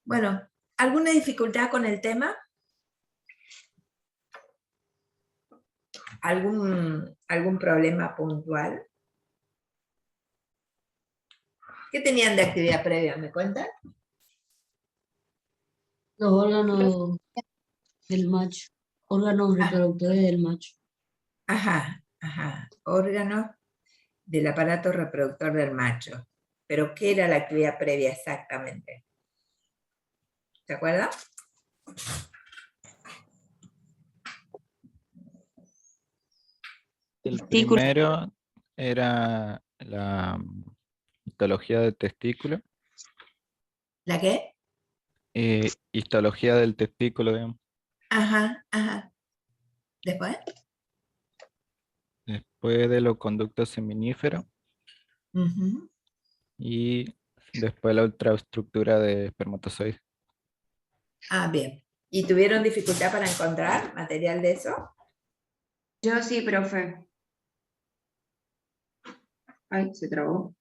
Bueno, ¿alguna dificultad con el tema? ¿Algún problema puntual? ¿Qué tenían de actividad previa? ¿Me cuentan? Los órganos del macho, órganos Ah, reproductores del macho. ajá. Órganos del aparato reproductor del macho. ¿Pero qué era la actividad previa exactamente? ¿Se acuerdan? El primero era la histología del testículo. ¿La qué? Histología del testículo, digamos. Ajá. ¿Después? Después de los conductos seminíferos Ujú. y después la ultraestructura de espermatozoides. Ah, bien. ¿Y tuvieron dificultad para encontrar material de eso? Yo sí, profe. Ay, se trabó.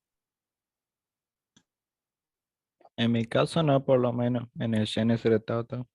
En mi caso no, por lo menos. En el Génesis de todo.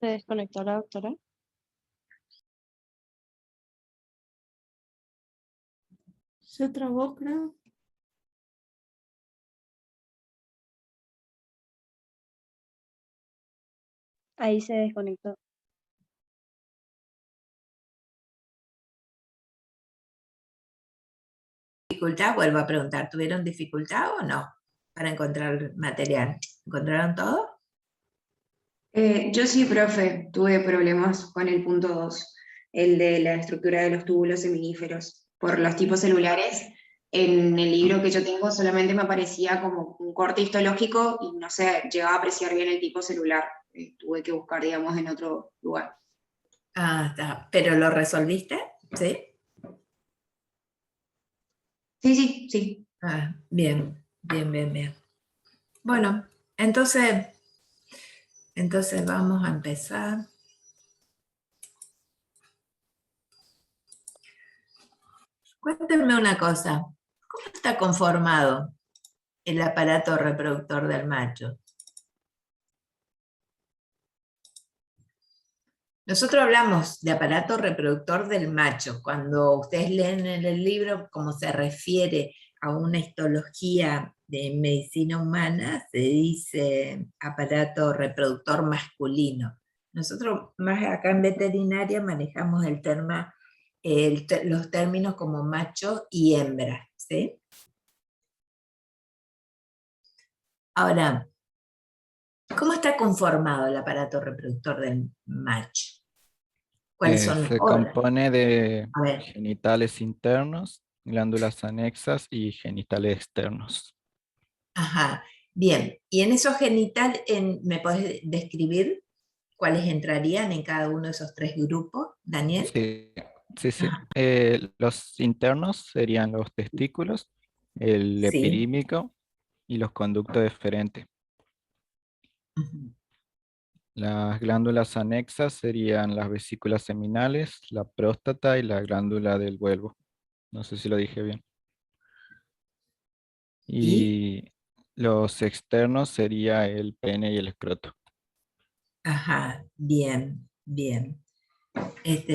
Se desconectó la doctora. Se trabó, creo. Ahí se desconectó. Dificultad, vuelvo a preguntar, ¿tuvieron dificultad o no para encontrar material? ¿Encontraron todo? Yo sí, profe, tuve problemas con el punto 2, el de la estructura de los túbulos seminíferos, por los tipos celulares. En el libro que yo tengo solamente me aparecía como un corte histológico y no sé, llegaba a apreciar bien el tipo celular. Tuve que buscar, digamos, en otro lugar. Ah, está. ¿Pero lo resolviste? ¿Sí? Sí. Ah, bien. Bueno, entonces vamos a empezar. Cuéntenme una cosa, ¿cómo está conformado el aparato reproductor del macho? Nosotros hablamos de aparato reproductor del macho. Cuando ustedes leen en el libro cómo se refiere a una histología de medicina humana, se dice aparato reproductor masculino. Nosotros más acá en veterinaria manejamos los términos como macho y hembra, ¿sí? Ahora, ¿cómo está conformado el aparato reproductor del macho? ¿Cuáles son los Se órganos? compone de A ver. genitales internos, glándulas anexas y genitales externos. Ajá, bien. ¿Y en esos genitales me podés describir cuáles entrarían en cada uno de esos tres grupos, Daniel? Sí. Ajá. Los internos serían los testículos, el Sí. epidímico y los conductos deferentes. Ujú. Las glándulas anexas serían las vesículas seminales, la próstata y la glándula del vuelvo. No sé si lo dije bien. ¿Y? Y los externos sería el pene y el escroto. Ajá, bien.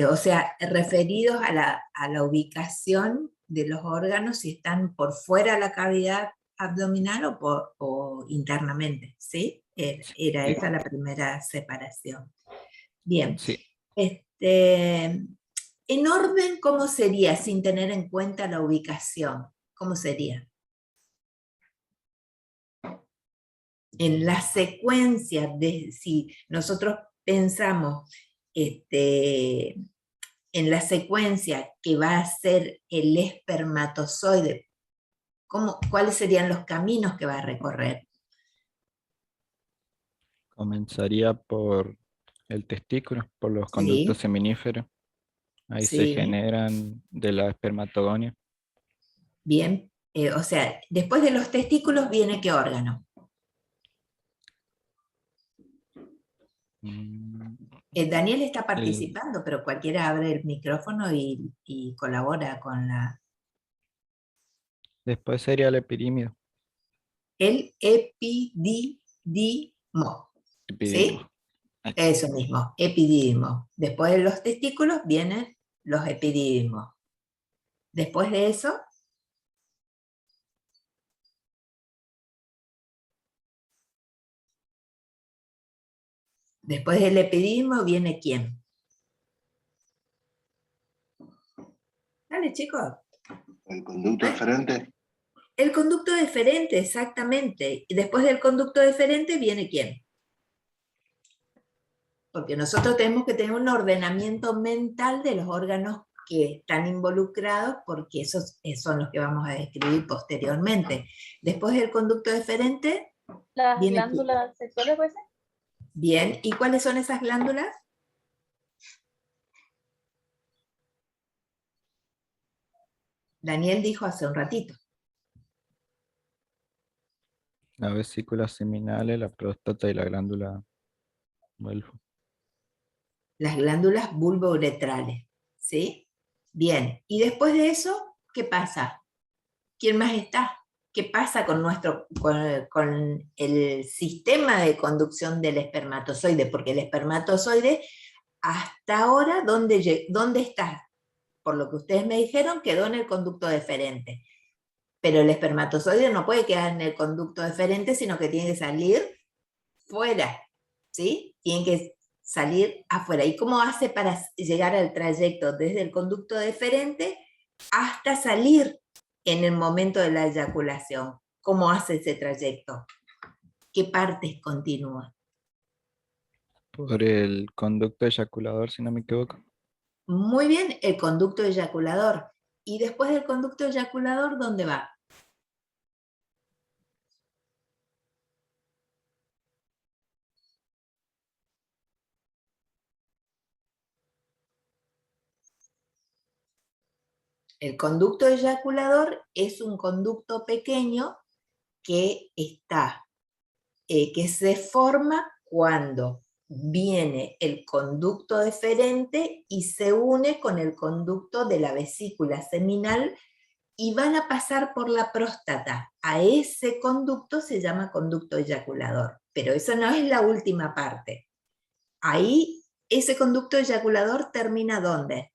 O sea, referidos a la ubicación de los órganos, si están por fuera de la cavidad abdominal o internamente, ¿sí? Era Sí, esa la primera separación. Bien. sí. En orden, ¿cómo sería sin tener en cuenta la ubicación? ¿Cómo sería? En la secuencia, si nosotros pensamos en la secuencia que va a ser el espermatozoide, ¿cuáles serían los caminos que va a recorrer? Comenzaría por El testículo, por los Sí. conductos seminíferos. Ahí se Sí. generan de la espermatogonia. Bien, o sea, después de los testículos viene ¿qué órgano? Mm, Daniel está participando, pero cualquiera abre el micrófono y colabora con Después sería el epidímio. el epididimo. ¿Sí? Epidídimo. Eso mismo, epididimo. Después de los testículos vienen los epididimos. Después de eso, después del epididimo viene ¿quién? Dale, chicos. El conducto deferente. El conducto deferente, exactamente. Y después del conducto deferente viene ¿quién? Porque nosotros tenemos que tener un ordenamiento mental de los órganos que están involucrados, porque esos son los que vamos a describir posteriormente. Después del conducto deferente, Las viene glándulas sexuales, ¿puede ser? bien, ¿y cuáles son esas glándulas? Daniel dijo hace un ratito. La vesícula seminal, la próstata y la glándula Vuelvo. Las glándulas bulbouretrales, ¿sí? Bien, y después de eso, ¿qué pasa? ¿Quién más está? ¿Qué pasa con con el sistema de conducción del espermatozoide? Porque el espermatozoide, hasta ahora, ¿dónde está? Por lo que ustedes me dijeron, quedó en el conducto deferente. Pero el espermatozoide no puede quedar en el conducto deferente, sino que tiene que salir fuera, ¿sí? Tiene que salir afuera. ¿Y cómo hace para llegar al trayecto desde el conducto deferente hasta salir en el momento de la eyaculación? ¿Cómo hace ese trayecto? ¿Qué partes continúa? Por el conducto eyaculador, si no me equivoco. Muy bien, el conducto eyaculador. Y después del conducto eyaculador, ¿dónde va? El conducto eyaculador es un conducto pequeño que que se forma cuando viene el conducto deferente y se une con el conducto de la vesícula seminal y van a pasar por la próstata. A ese conducto se llama conducto eyaculador, pero eso no es la última parte. Ahí, ese conducto eyaculador termina ¿dónde?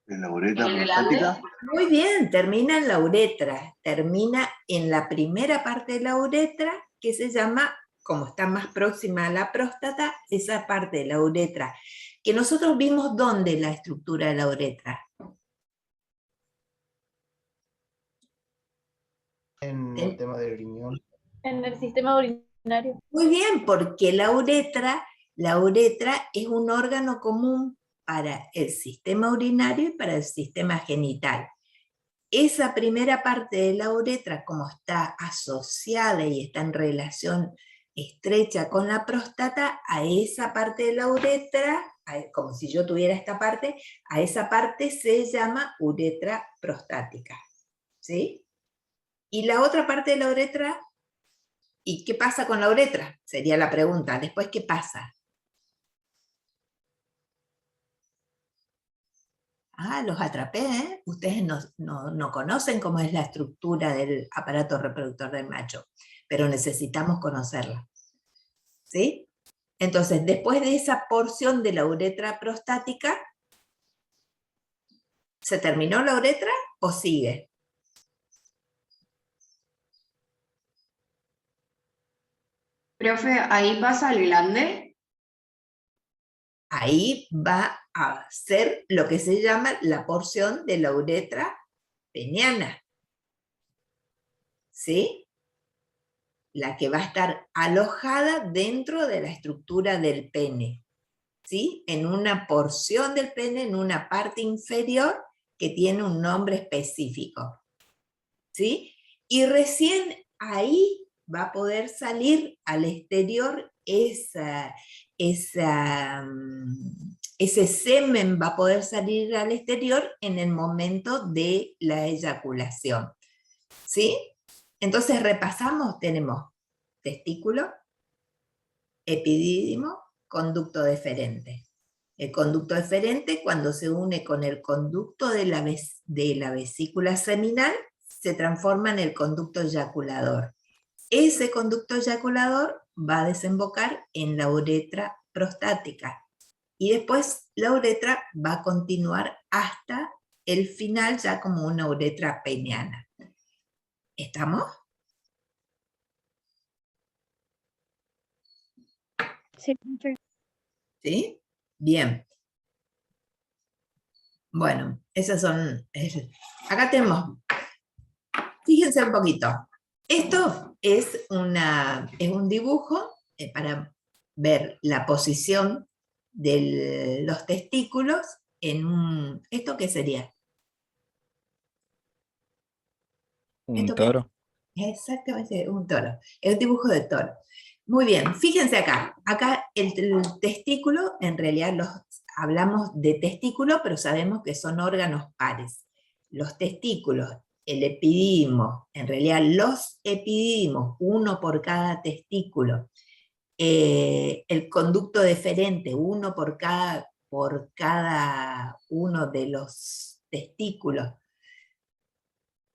En la uretra prostática. Muy bien, termina en la uretra, termina en la primera parte de la uretra, que se llama, como está más próxima a la próstata, esa parte de la uretra, que nosotros vimos dónde la estructura de la uretra. En el tema del riñón. En el sistema urinario. Muy bien, porque la uretra es un órgano común para el sistema urinario y para el sistema genital. Esa primera parte de la uretra, como está asociada y está en relación estrecha con la próstata, a esa parte de la uretra, como si yo tuviera esta parte, a esa parte se llama uretra prostática. ¿Sí? Y la otra parte de la uretra, ¿y qué pasa con la uretra? Sería la pregunta. Después, ¿qué pasa? Ah, los atrapé, ¿eh? Ustedes no conocen cómo es la estructura del aparato reproductor del macho, pero necesitamos conocerla. ¿Sí? Entonces, después de esa porción de la uretra prostática, ¿se terminó la uretra o sigue? Profe, ahí pasa el glande. Ahí va a ser lo que se llama la porción de la uretra peniana. ¿Sí? La que va a estar alojada dentro de la estructura del pene. ¿Sí? En una porción del pene, en una parte inferior que tiene un nombre específico. ¿Sí? Y recién ahí va a poder salir al exterior ese semen va a poder salir al exterior en el momento de la eyaculación. ¿Sí? Entonces repasamos, tenemos testículo, epidídimo, conducto deferente. El conducto deferente, cuando se une con el conducto de la vesícula seminal, se transforma en el conducto eyaculador. Ese conducto eyaculador va a desembocar en la uretra prostática. Y después la uretra va a continuar hasta el final, ya como una uretra peniana. ¿Estamos? Sí, profe. ¿Sí? Bien. Bueno, esos son... Acá tenemos... Fíjense un poquito. Esto es un dibujo para ver la posición de los testículos en un... ¿Esto qué sería? Un ¿Esto qué? toro. Exactamente, un toro. Es un dibujo de toro. Muy bien, fíjense acá. Acá el testículo, en realidad hablamos de testículo, pero sabemos que son órganos pares. Los testículos, el epidídimo, en realidad los epidídimos, uno por cada testículo, el conducto deferente, uno por cada uno de los testículos,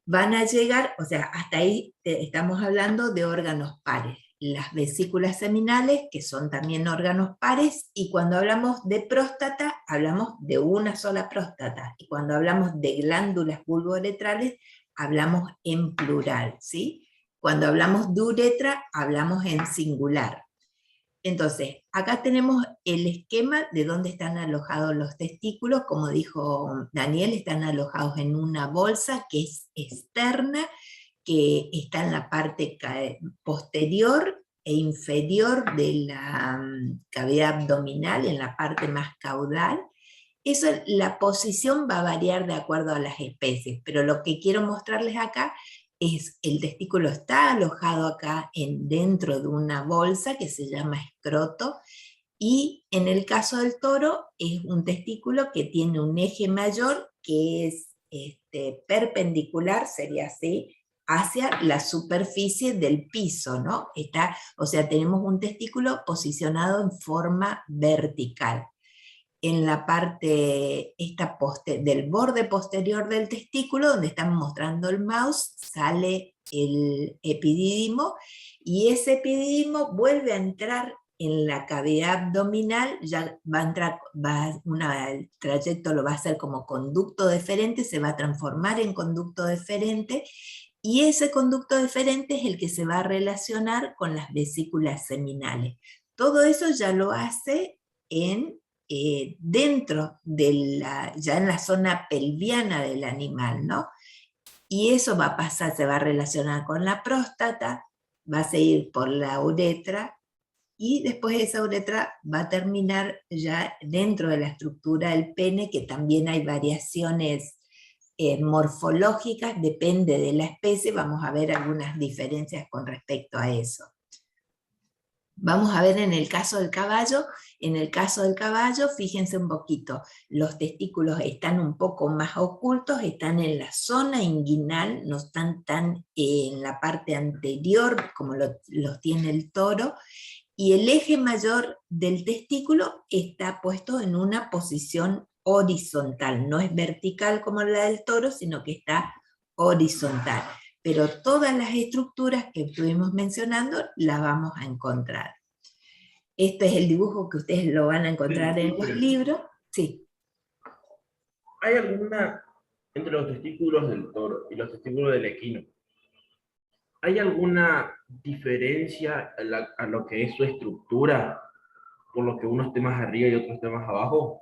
van a llegar, o sea, hasta ahí estamos hablando de órganos pares. Las vesículas seminales, que son también órganos pares, y cuando hablamos de próstata, hablamos de una sola próstata, y cuando hablamos de glándulas vulvouretrales, hablamos en plural, ¿sí? Cuando hablamos de uretra, hablamos en singular. Entonces, acá tenemos el esquema de dónde están alojados los testículos. Como dijo Daniel, están alojados en una bolsa que es externa, que está en la parte posterior e inferior de la cavidad abdominal, en la parte más caudal. Eso, la posición va a variar de acuerdo a las especies, pero lo que quiero mostrarles acá es el testículo está alojado acá dentro de una bolsa que se llama escroto, y en el caso del toro es un testículo que tiene un eje mayor que es perpendicular, sería así, hacia la superficie del piso, ¿no? O sea, tenemos un testículo posicionado en forma vertical. En la parte del borde posterior del testículo, donde están mostrando el mouse, sale el epidídimo, y ese epidídimo vuelve a entrar en la cavidad abdominal, ya va a entrar, el trayecto lo va a hacer como conducto deferente, se va a transformar en conducto deferente, y ese conducto deferente es el que se va a relacionar con las vesículas seminales. Todo eso ya lo hace dentro de ya en la zona pelviana del animal, ¿no? Y eso va a pasar, se va a relacionar con la próstata, va a seguir por la uretra, y después esa uretra va a terminar ya dentro de la estructura del pene, que también hay variaciones morfológicas, depende de la especie, vamos a ver algunas diferencias con respecto a eso. Vamos a ver en el caso del caballo. En el caso del caballo, fíjense un poquito, los testículos están un poco más ocultos, están en la zona inguinal, no están tan en la parte anterior como los tiene el toro, y el eje mayor del testículo está puesto en una posición horizontal, no es vertical como la del toro, sino que está horizontal. Pero todas las estructuras que estuvimos mencionando las vamos a encontrar. Este es el dibujo que ustedes lo van a encontrar en los libros. Sí. ¿Hay alguna, entre los testículos del toro y los testículos del equino, hay alguna diferencia a lo que es su estructura, por lo que uno esté más arriba y otro esté más abajo?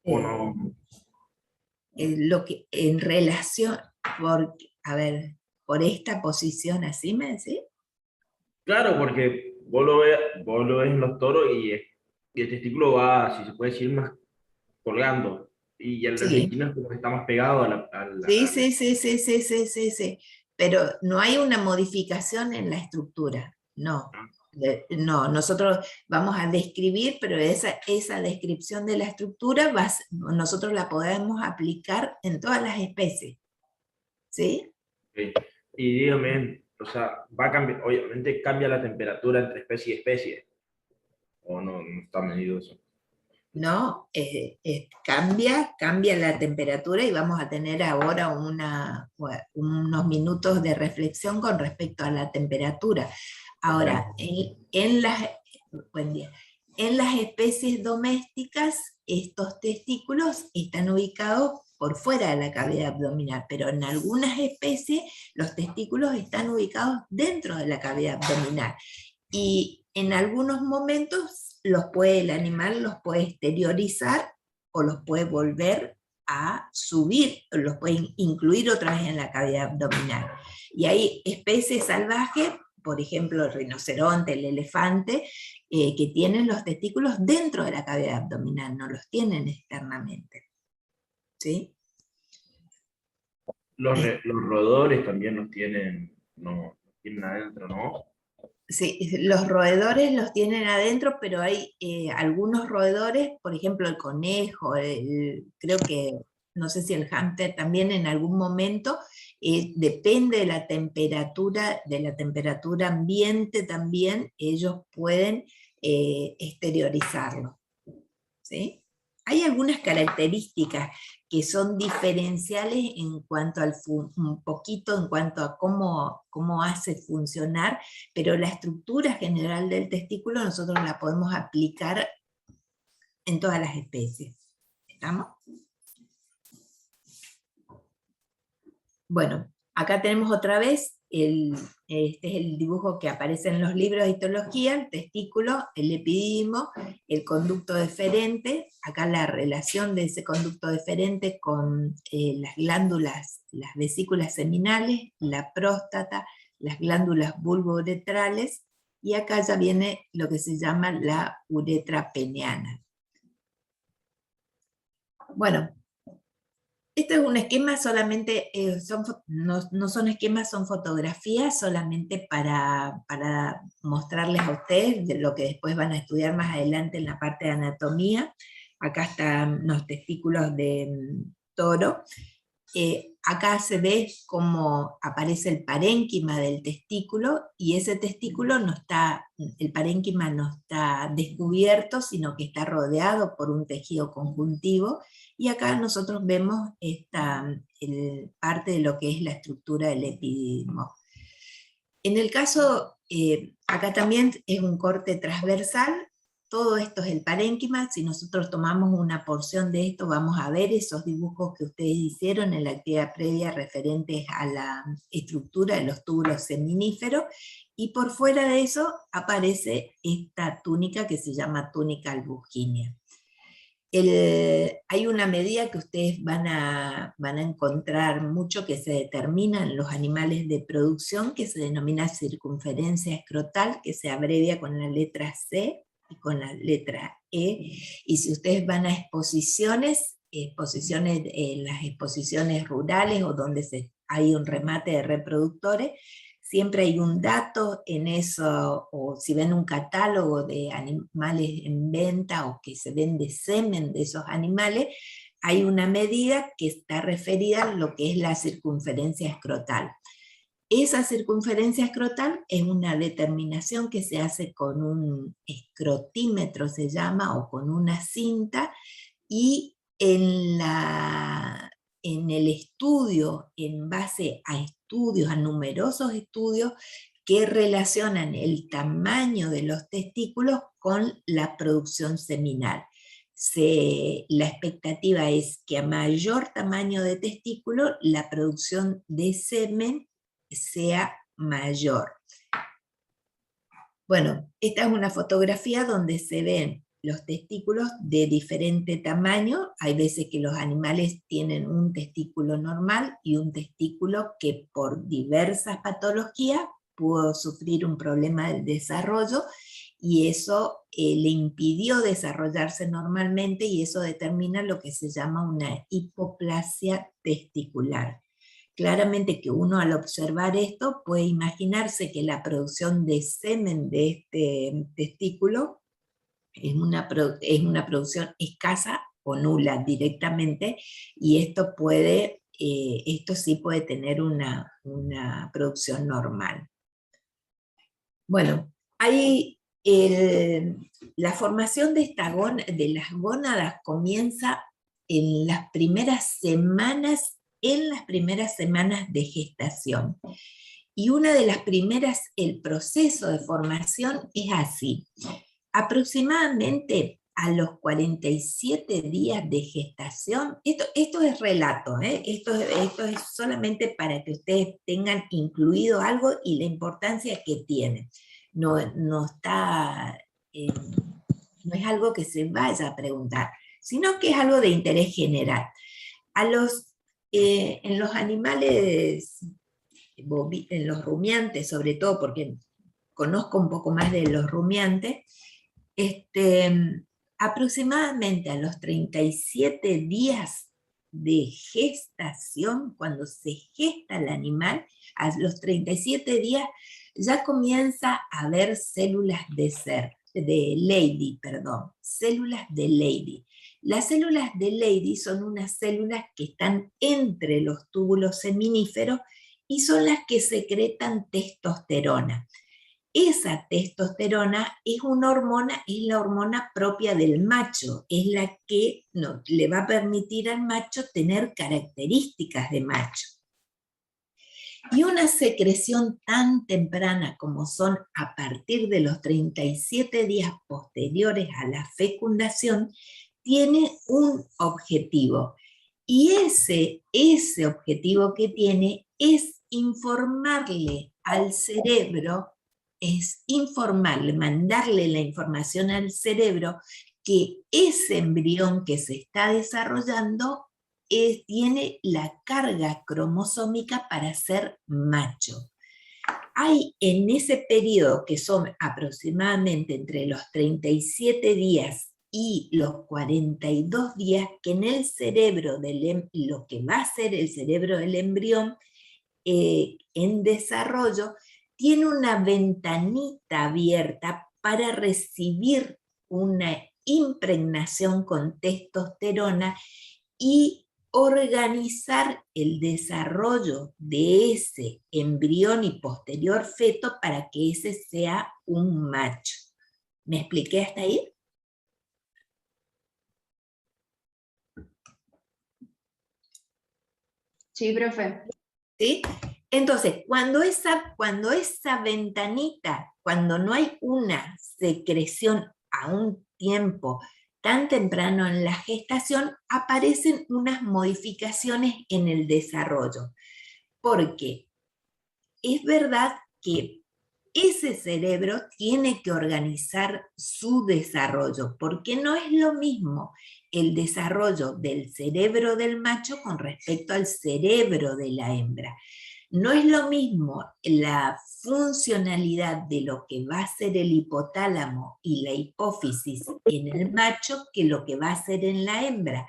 ¿O no? Lo que en relación, por esta posición así, ¿me decís? Claro, porque vos lo ves en los toros y el testículo va, si se puede decir, más colgando. Y el Sí. equino es como que está más pegado a la... Sí. Pero no hay una modificación en la estructura. no. No, nosotros vamos a describir, pero esa descripción de la estructura nosotros la podemos aplicar en todas las especies. ¿Sí? Ok. Y dígame, o sea, va a cambiar, obviamente cambia la temperatura entre especie y especie, o no, no está medido eso. ¿No? Cambia la temperatura y vamos a tener ahora unos minutos de reflexión con respecto a la temperatura. Ahora, buen día. En las especies domésticas, estos testículos están ubicados por fuera de la cavidad abdominal, pero en algunas especies los testículos están ubicados dentro de la cavidad abdominal. Y en algunos momentos el animal los puede exteriorizar o los puede volver a subir, o los puede incluir otra vez en la cavidad abdominal. Y hay especies salvajes, por ejemplo el rinoceronte, el elefante, que tienen los testículos dentro de la cavidad abdominal, no los tienen externamente. ¿Sí? Los roedores también los tienen, no, tienen adentro, ¿no? Sí, los roedores los tienen adentro, pero hay algunos roedores, por ejemplo el conejo, creo que, no sé si el hámster también en algún momento, depende de la temperatura ambiente también, ellos pueden exteriorizarlo. ¿Sí? Hay algunas características que son diferenciales en cuanto un poquito en cuanto a cómo hace funcionar, pero la estructura general del testículo nosotros la podemos aplicar en todas las especies. ¿Estamos? Bueno, acá tenemos otra vez, este es el dibujo que aparece en los libros de histología, el testículo, el epididimo, el conducto deferente, acá la relación de ese conducto deferente con las glándulas, las vesículas seminales, la próstata, las glándulas bulbouretrales, y acá ya viene lo que se llama la uretra peneana. Bueno, este es un esquema solamente, no son esquemas, son fotografías solamente para mostrarles a ustedes de lo que después van a estudiar más adelante en la parte de anatomía. Acá están los testículos de toro. Acá se ve cómo aparece el parénquima del testículo, y ese testículo el parénquima no está descubierto, sino que está rodeado por un tejido conjuntivo, y acá nosotros vemos parte de lo que es la estructura del epididimo. En el caso, acá también es un corte transversal. Todo esto es el parénquima. Si nosotros tomamos una porción de esto, vamos a ver esos dibujos que ustedes hicieron en la actividad previa referentes a la estructura de los túbulos seminíferos, y por fuera de eso aparece esta túnica que se llama túnica albuginea. Hay una medida que ustedes van a encontrar mucho que se determina en los animales de producción, que se denomina circunferencia escrotal, que se abrevia con la letra C y con la letra E, y si ustedes van a exposiciones, las exposiciones rurales o donde hay un remate de reproductores, siempre hay un dato en eso, o si ven un catálogo de animales en venta o que se vende semen de esos animales, hay una medida que está referida a lo que es la circunferencia escrotal. Esa circunferencia escrotal es una determinación que se hace con un escrotímetro, se llama, o con una cinta, y en el estudio, en base a numerosos estudios que relacionan el tamaño de los testículos con la producción seminal. La expectativa es que a mayor tamaño de testículo, la producción de semen sea mayor. Bueno, esta es una fotografía donde se ven los testículos de diferente tamaño. Hay veces que los animales tienen un testículo normal y un testículo que por diversas patologías pudo sufrir un problema del desarrollo, y eso le impidió desarrollarse normalmente, y eso determina lo que se llama una hipoplasia testicular. claramente que uno al observar esto puede imaginarse que la producción de semen de este testículo es una producción escasa o nula directamente, y esto sí puede tener una producción normal. Bueno, la formación de las gónadas comienza en las primeras semanas de gestación. Y el proceso de formación es así. Aproximadamente a los 47 días de gestación, esto es relato, esto es solamente para que ustedes tengan incluido algo y la importancia que tiene. No es algo que se vaya a preguntar, sino que es algo de interés general. En los animales, en los rumiantes sobre todo, porque conozco un poco más de los rumiantes, aproximadamente a los 37 días de gestación, cuando se gesta el animal, a los 37 días ya comienza a haber células de Leydig. Las células de Leydig son unas células que están entre los túbulos seminíferos y son las que secretan testosterona. Esa testosterona es la hormona propia del macho, es la que le va a permitir al macho tener características de macho. Y una secreción tan temprana como son a partir de los 37 días posteriores a la fecundación, tiene un objetivo. Y ese objetivo que tiene es informarle al cerebro, mandarle la información al cerebro que ese embrión que se está desarrollando tiene la carga cromosómica para ser macho. Hay en ese periodo, que son aproximadamente entre los 37 días y los 42 días, que en el cerebro lo que va a ser el cerebro del embrión en desarrollo, tiene una ventanita abierta para recibir una impregnación con testosterona y organizar el desarrollo de ese embrión y posterior feto para que ese sea un macho. ¿Me expliqué hasta ahí? Sí, profe. ¿Sí? Entonces, cuando esa ventanita, cuando no hay una secreción a un tiempo tan temprano en la gestación, aparecen unas modificaciones en el desarrollo. Porque es verdad que ese cerebro tiene que organizar su desarrollo, porque no es lo mismo el desarrollo del cerebro del macho con respecto al cerebro de la hembra. No es lo mismo la funcionalidad de lo que va a ser el hipotálamo y la hipófisis en el macho que lo que va a ser en la hembra.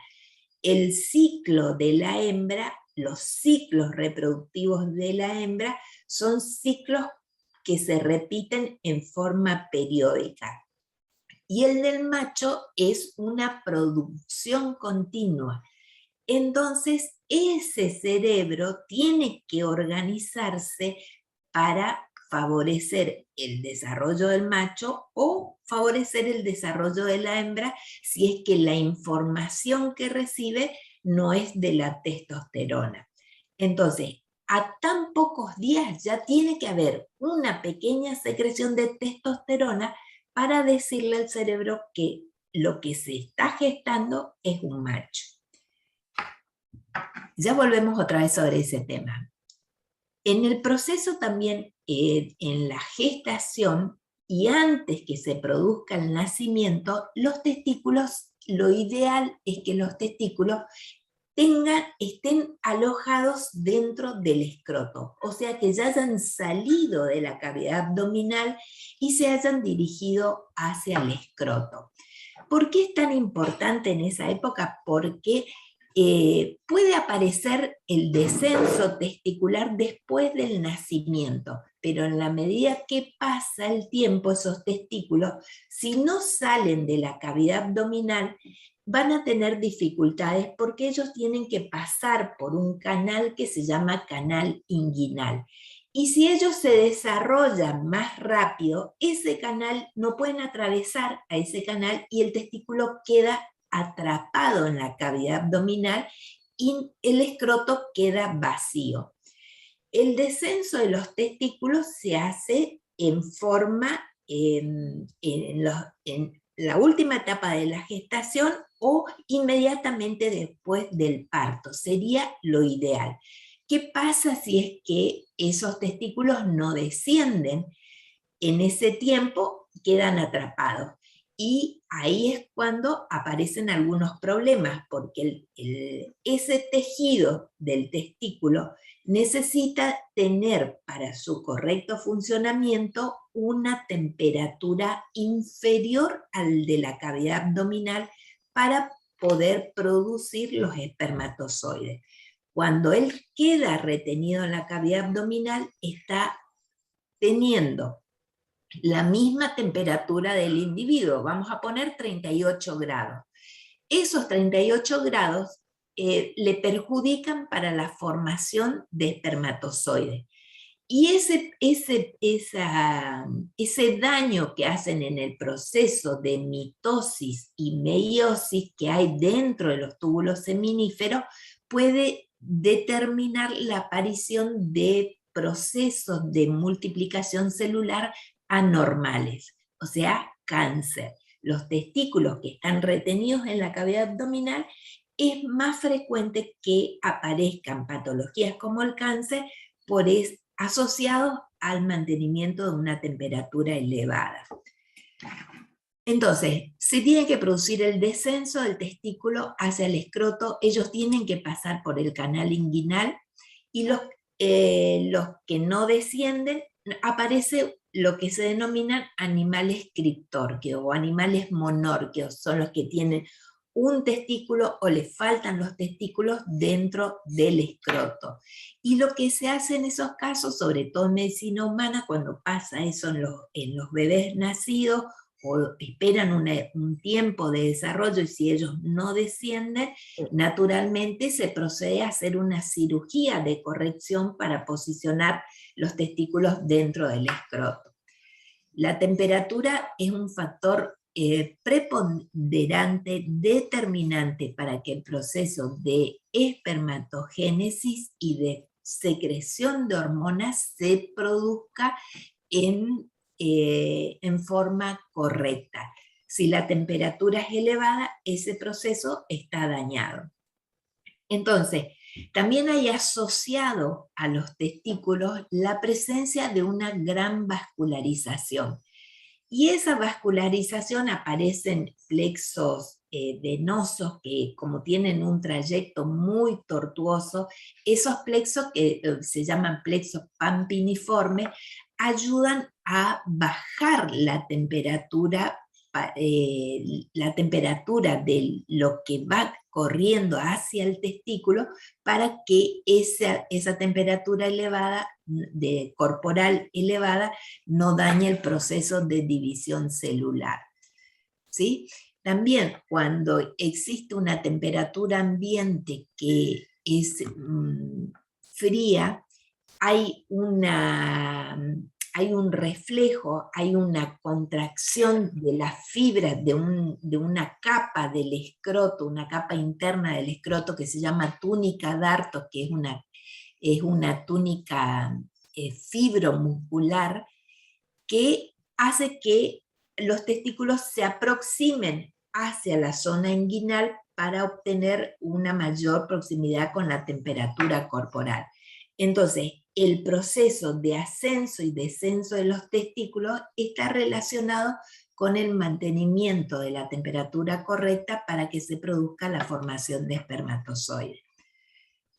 El ciclo de la hembra, los ciclos reproductivos de la hembra, son ciclos que se repiten en forma periódica. Y el del macho es una producción continua. Entonces, ese cerebro tiene que organizarse para favorecer el desarrollo del macho o favorecer el desarrollo de la hembra si es que la información que recibe no es de la testosterona. Entonces, a tan pocos días ya tiene que haber una pequeña secreción de testosterona para decirle al cerebro que lo que se está gestando es un macho. Ya volvemos otra vez sobre ese tema. En el proceso también, en la gestación y antes que se produzca el nacimiento, los testículos, lo ideal es que los testículos estén alojados dentro del escroto, o sea que ya hayan salido de la cavidad abdominal y se hayan dirigido hacia el escroto. ¿Por qué es tan importante en esa época? Porque puede aparecer el descenso testicular después del nacimiento, pero en la medida que pasa el tiempo, esos testículos, si no salen de la cavidad abdominal, van a tener dificultades porque ellos tienen que pasar por un canal que se llama canal inguinal. Y si ellos se desarrollan más rápido, ese canal no pueden atravesar a ese canal y el testículo queda atrapado en la cavidad abdominal y el escroto queda vacío. El descenso de los testículos se hace en forma en la última etapa de la gestación o inmediatamente después del parto. Sería lo ideal. ¿Qué pasa si es que esos testículos no descienden? En ese tiempo quedan atrapados. Y ahí es cuando aparecen algunos problemas, porque ese tejido del testículo necesita tener para su correcto funcionamiento una temperatura inferior al de la cavidad abdominal para poder producir los espermatozoides. Cuando él queda retenido en la cavidad abdominal, está teniendo la misma temperatura del individuo, vamos a poner 38 grados. Esos 38 grados le perjudican para la formación de espermatozoides. Y ese daño que hacen en el proceso de mitosis y meiosis que hay dentro de los túbulos seminíferos puede determinar la aparición de procesos de multiplicación celular anormales, o sea, cáncer. Los testículos que están retenidos en la cavidad abdominal es más frecuente que aparezcan patologías como el cáncer asociados al mantenimiento de una temperatura elevada. Entonces, se tiene que producir el descenso del testículo hacia el escroto, ellos tienen que pasar por el canal inguinal, y los que no descienden, aparece lo que se denominan animales criptórquidos o animales monórquidos, son los que tienen un testículo o le faltan los testículos dentro del escroto. Y lo que se hace en esos casos, sobre todo en medicina humana, cuando pasa eso en los bebés nacidos, o esperan un tiempo de desarrollo, y si ellos no descienden, naturalmente se procede a hacer una cirugía de corrección para posicionar los testículos dentro del escroto. La temperatura es un factor preponderante, determinante para que el proceso de espermatogénesis y de secreción de hormonas se produzca en forma correcta. Si la temperatura es elevada, ese proceso está dañado. Entonces, también hay asociado a los testículos la presencia de una gran vascularización. Y esa vascularización aparece en plexos venosos que, como tienen un trayecto muy tortuoso, esos plexos que se llaman plexos pampiniformes ayudan a bajar la temperatura de lo que va corriendo hacia el testículo, para que esa temperatura elevada, corporal elevada, no dañe el proceso de división celular. ¿Sí? También cuando existe una temperatura ambiente que es fría, hay un reflejo, hay una contracción de las fibras de una capa del escroto, una capa interna del escroto que se llama túnica Dartos, que es una túnica fibromuscular que hace que los testículos se aproximen hacia la zona inguinal para obtener una mayor proximidad con la temperatura corporal. Entonces, el proceso de ascenso y descenso de los testículos está relacionado con el mantenimiento de la temperatura correcta para que se produzca la formación de espermatozoides.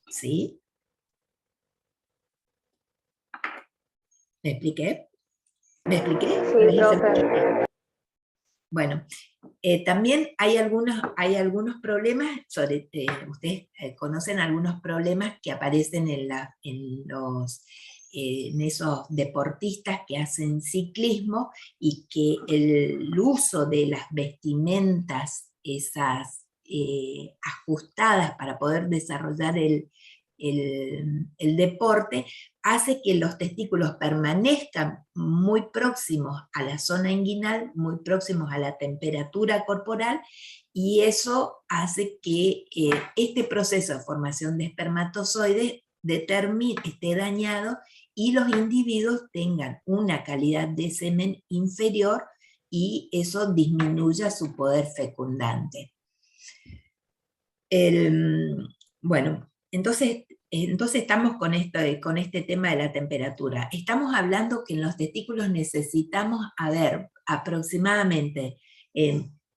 ¿Sí? ¿Me expliqué? ¿Me expliqué? Sí, profe. Bueno, también hay algunos problemas, ustedes conocen algunos problemas que aparecen en esos deportistas que hacen ciclismo y que el uso de las vestimentas, esas ajustadas para poder desarrollar el deporte, hace que los testículos permanezcan muy próximos a la zona inguinal, muy próximos a la temperatura corporal, y eso hace que este proceso de formación de espermatozoides esté dañado y los individuos tengan una calidad de semen inferior y eso disminuya su poder fecundante. Bueno, entonces estamos con este tema de la temperatura. Estamos hablando que en los testículos necesitamos aproximadamente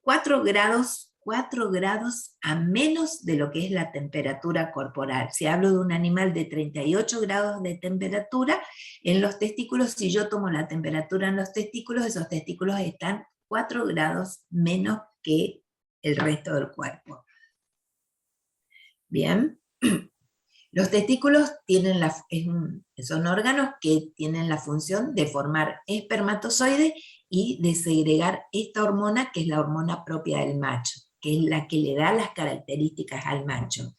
4 grados a menos de lo que es la temperatura corporal. Si hablo de un animal de 38 grados de temperatura, en los testículos, si yo tomo la temperatura en los testículos, esos testículos están 4 grados menos que el resto del cuerpo. Bien. Los testículos son órganos que tienen la función de formar espermatozoides y de segregar esta hormona, que es la hormona propia del macho, que es la que le da las características al macho.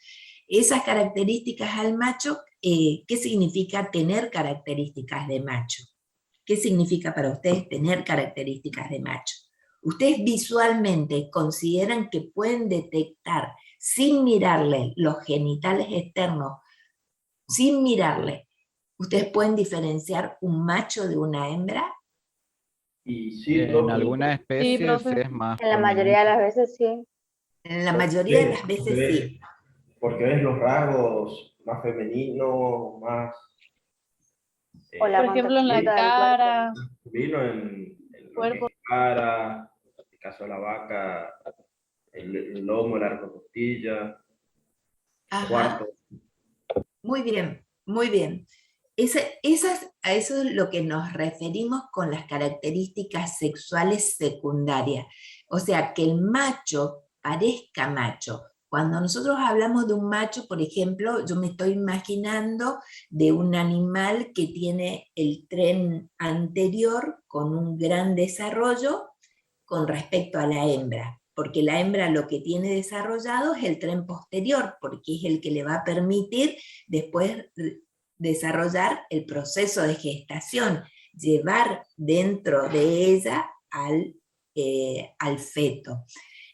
Esas características al macho, ¿qué significa tener características de macho? ¿Qué significa para ustedes tener características de macho? ¿Ustedes visualmente consideran que pueden detectar, sin mirarle los genitales externos, sin mirarle, ustedes pueden diferenciar un macho de una hembra? Y sí, En algunas especies profe. es más En la mayoría de las veces sí. En la mayoría de las veces sí. Porque ves los rasgos más femeninos, más... Por ejemplo, en la cara. Vino en lo Cuerpo. que es cara, en el caso de la vaca, el lomo, la costilla, Ajá. cuarto. Muy bien, muy bien. A eso es lo que nos referimos con las características sexuales secundarias. O sea, que el macho parezca macho. Cuando nosotros hablamos de un macho, por ejemplo, yo me estoy imaginando de un animal que tiene el tren anterior con un gran desarrollo con respecto a la hembra, porque la hembra lo que tiene desarrollado es el tren posterior, porque es el que le va a permitir después desarrollar el proceso de gestación, llevar dentro de ella al feto.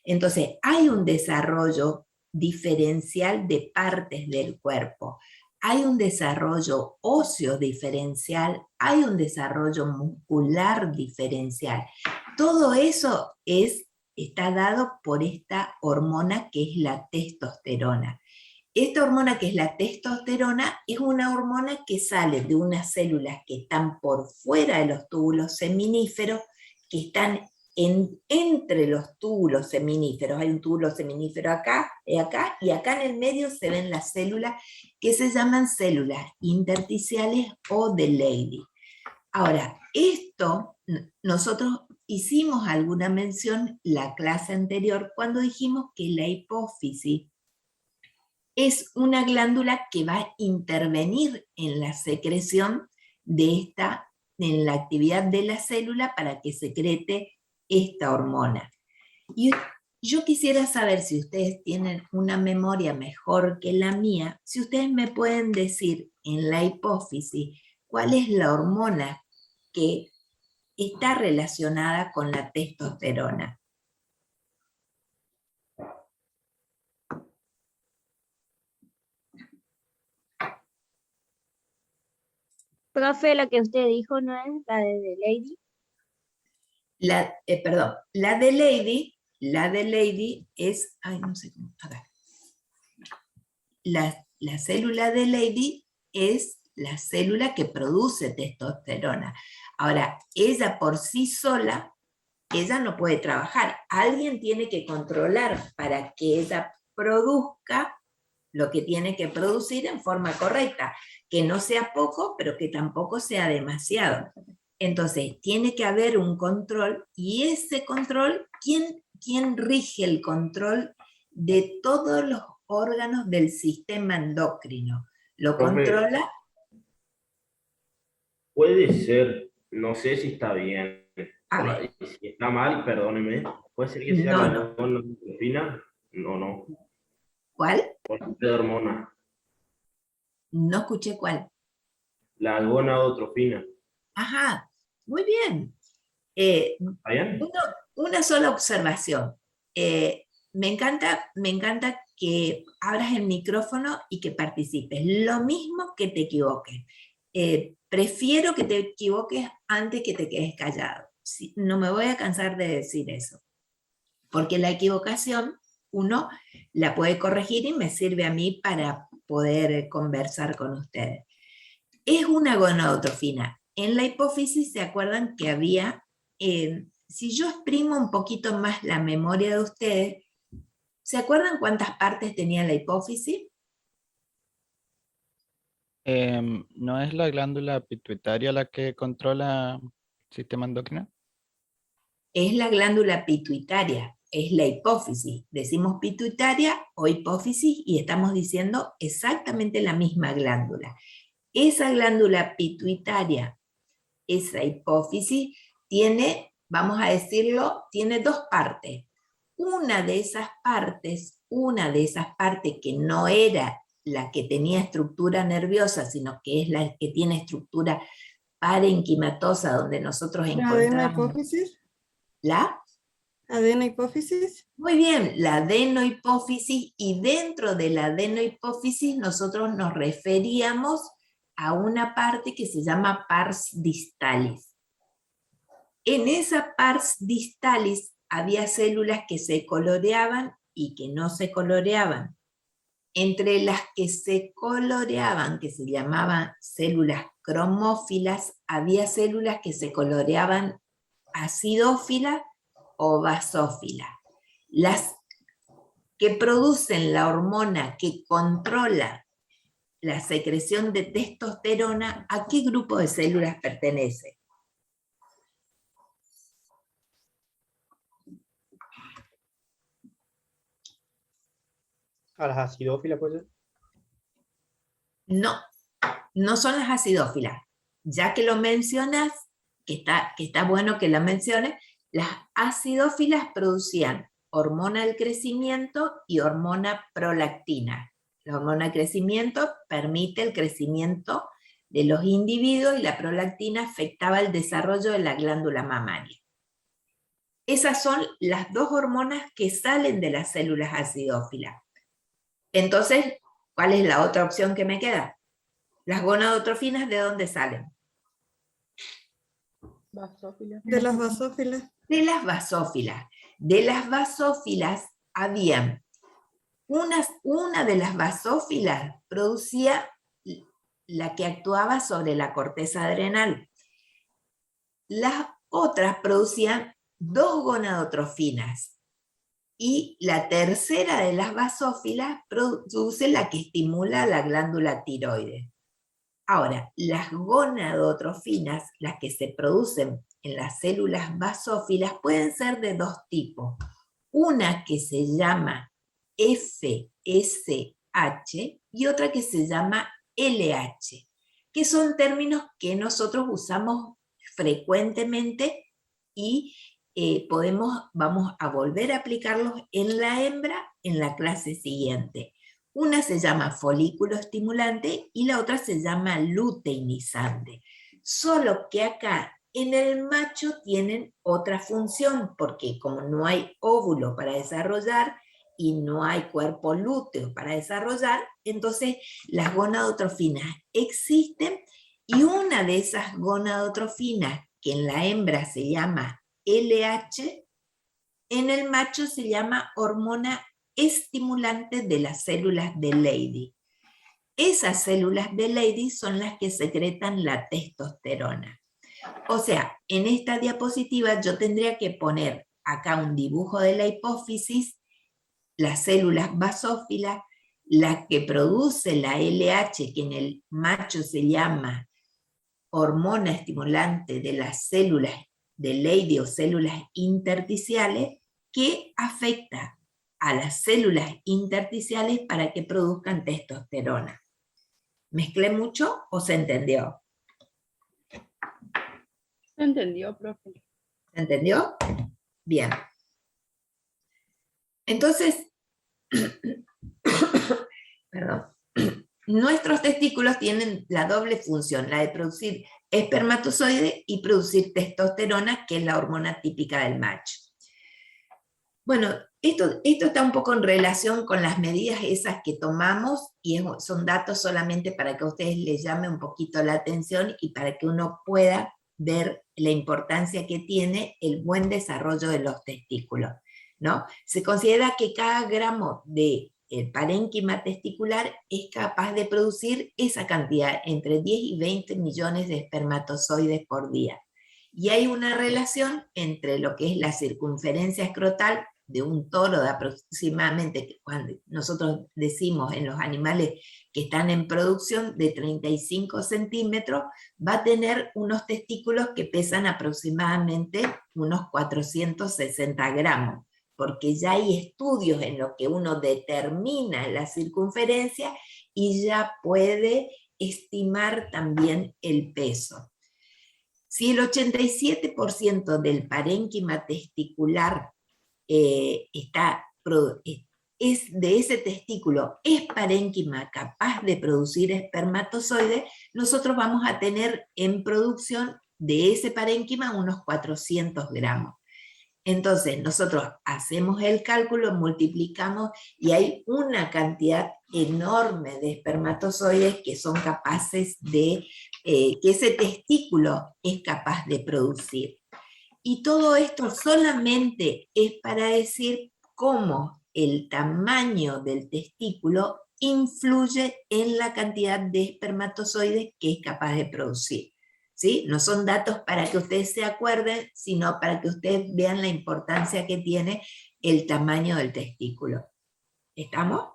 Entonces, hay un desarrollo diferencial de partes del cuerpo, hay un desarrollo óseo diferencial, hay un desarrollo muscular diferencial. Todo eso está dado por esta hormona que es la testosterona. Esta hormona que es la testosterona es una hormona que sale de unas células que están por fuera de los túbulos seminíferos, que están entre los túbulos seminíferos. Hay un túbulo seminífero acá, y acá en el medio se ven las células que se llaman células intersticiales o de Leydig. Ahora, esto nosotros hicimos alguna mención la clase anterior cuando dijimos que la hipófisis es una glándula que va a intervenir en la secreción en la actividad de la célula para que secrete esta hormona. Y yo quisiera saber si ustedes tienen una memoria mejor que la mía, si ustedes me pueden decir en la hipófisis cuál es la hormona que está relacionada con la testosterona. Profe, la que usted dijo no es la de Lady. Perdón, la de Leydig es, ay, no sé cómo, a ver. La célula de Leydig es la célula que produce testosterona. Ahora, ella por sí sola, ella no puede trabajar. Alguien tiene que controlar para que ella produzca lo que tiene que producir en forma correcta, que no sea poco, pero que tampoco sea demasiado. Entonces, tiene que haber un control, y ese control, ¿quién rige el control de todos los órganos del sistema endocrino? Lo Profe, controla. puede ser, no sé si está bien, A ver, si está mal, perdóneme, puede ser que sea no, la no. gonadotrofina, no, ¿Cuál? por de hormona, No escuché cuál. la gonadotrofina, Ajá, muy bien. ¿está bien? Una sola observación. Me encanta que abras el micrófono y que participes. Lo mismo que te equivoques. Prefiero que te equivoques antes que te quedes callado. Sí, no me voy a cansar de decir eso. Porque la equivocación uno la puede corregir y me sirve a mí para poder conversar con ustedes. Es una gonadotrofina. En la hipófisis, ¿se acuerdan que había, si yo exprimo un poquito más la memoria de ustedes, ¿se acuerdan cuántas partes tenía la hipófisis? ¿No es la glándula pituitaria la que controla el sistema endocrino? Es la glándula pituitaria, es la hipófisis. Decimos pituitaria o hipófisis y estamos diciendo exactamente la misma glándula. Esa glándula pituitaria, esa hipófisis, tiene, vamos a decirlo, tiene dos partes. Una de esas partes que no era la que tenía estructura nerviosa, sino que es la que tiene estructura parenquimatosa, donde nosotros ¿La encontramos adenohipófisis? la... ¿Adenohipófisis? Muy bien, la adenohipófisis, y dentro de la adenohipófisis nosotros nos referíamos a una parte que se llama pars distalis. En esa pars distalis había células que se coloreaban y que no se coloreaban. Entre las que se coloreaban, que se llamaban células cromófilas, había células que se coloreaban acidófilas o basófilas. Las que producen la hormona que controla la secreción de testosterona, ¿a qué grupo de células pertenece? A las acidófilas, pues. No, no son las acidófilas. Ya que lo mencionas, que está bueno que lo menciones, las acidófilas producían hormona del crecimiento y hormona prolactina. La hormona del crecimiento permite el crecimiento de los individuos y la prolactina afectaba el desarrollo de la glándula mamaria. Esas son las dos hormonas que salen de las células acidófilas. Entonces, ¿cuál es la otra opción que me queda? Las gonadotrofinas, ¿de dónde salen? De las basófilas. De las basófilas. De las basófilas había una de las basófilas producía la que actuaba sobre la corteza adrenal. Las otras producían dos gonadotrofinas. Y la tercera de las basófilas produce la que estimula la glándula tiroides. Ahora, las gonadotrofinas, las que se producen en las células basófilas, pueden ser de dos tipos. Una que se llama FSH y otra que se llama LH, que son términos que nosotros usamos frecuentemente y vamos a volver a aplicarlos en la hembra en la clase siguiente. Una se llama folículo estimulante y la otra se llama luteinizante. Solo que acá en el macho tienen otra función, porque como no hay óvulo para desarrollar y no hay cuerpo lúteo para desarrollar, entonces las gonadotrofinas existen, y una de esas gonadotrofinas, que en la hembra se llama LH, en el macho se llama hormona estimulante de las células de Leydig. Esas células de Leydig son las que secretan la testosterona. O sea, en esta diapositiva yo tendría que poner acá un dibujo de la hipófisis, las células basófilas, la que produce la LH, que en el macho se llama hormona estimulante de las células de Leydig o células intersticiales que afecta a las células intersticiales para que produzcan testosterona. ¿Mezclé mucho o se entendió? Se entendió, profe. ¿Se entendió? Bien. Entonces, perdón, nuestros testículos tienen la doble función, la de producir espermatozoide y producir testosterona, que es la hormona típica del macho. Bueno, esto está un poco en relación con las medidas esas que tomamos, y son datos solamente para que a ustedes les llame un poquito la atención y para que uno pueda ver la importancia que tiene el buen desarrollo de los testículos, ¿no? Se considera que cada gramo de parénquima testicular es capaz de producir esa cantidad, entre 10 y 20 millones de espermatozoides por día. Y hay una relación entre lo que es la circunferencia escrotal de un toro de aproximadamente, cuando nosotros decimos en los animales que están en producción, de 35 centímetros, va a tener unos testículos que pesan aproximadamente unos 460 gramos, porque ya hay estudios en los que uno determina la circunferencia y ya puede estimar también el peso. Si el 87% del parénquima testicular es de ese testículo, es parénquima capaz de producir espermatozoides, nosotros vamos a tener en producción de ese parénquima unos 400 gramos. Entonces nosotros hacemos el cálculo, multiplicamos y hay una cantidad enorme de espermatozoides que son capaces de, que ese testículo es capaz de producir. Y todo esto solamente es para decir cómo el tamaño del testículo influye en la cantidad de espermatozoides que es capaz de producir. ¿Sí? No son datos para que ustedes se acuerden, sino para que ustedes vean la importancia que tiene el tamaño del testículo. ¿Estamos?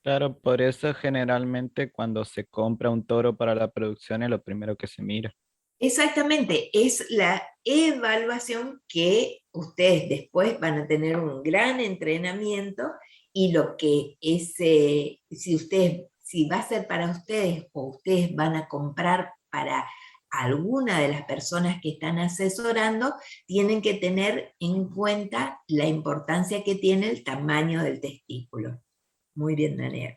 Claro, por eso generalmente cuando se compra un toro para la producción es lo primero que se mira. Exactamente, es la evaluación que ustedes después van a tener un gran entrenamiento, y lo que es, si va a ser para ustedes o ustedes van a comprar para alguna de las personas que están asesorando, tienen que tener en cuenta la importancia que tiene el tamaño del testículo. Muy bien, Daniel.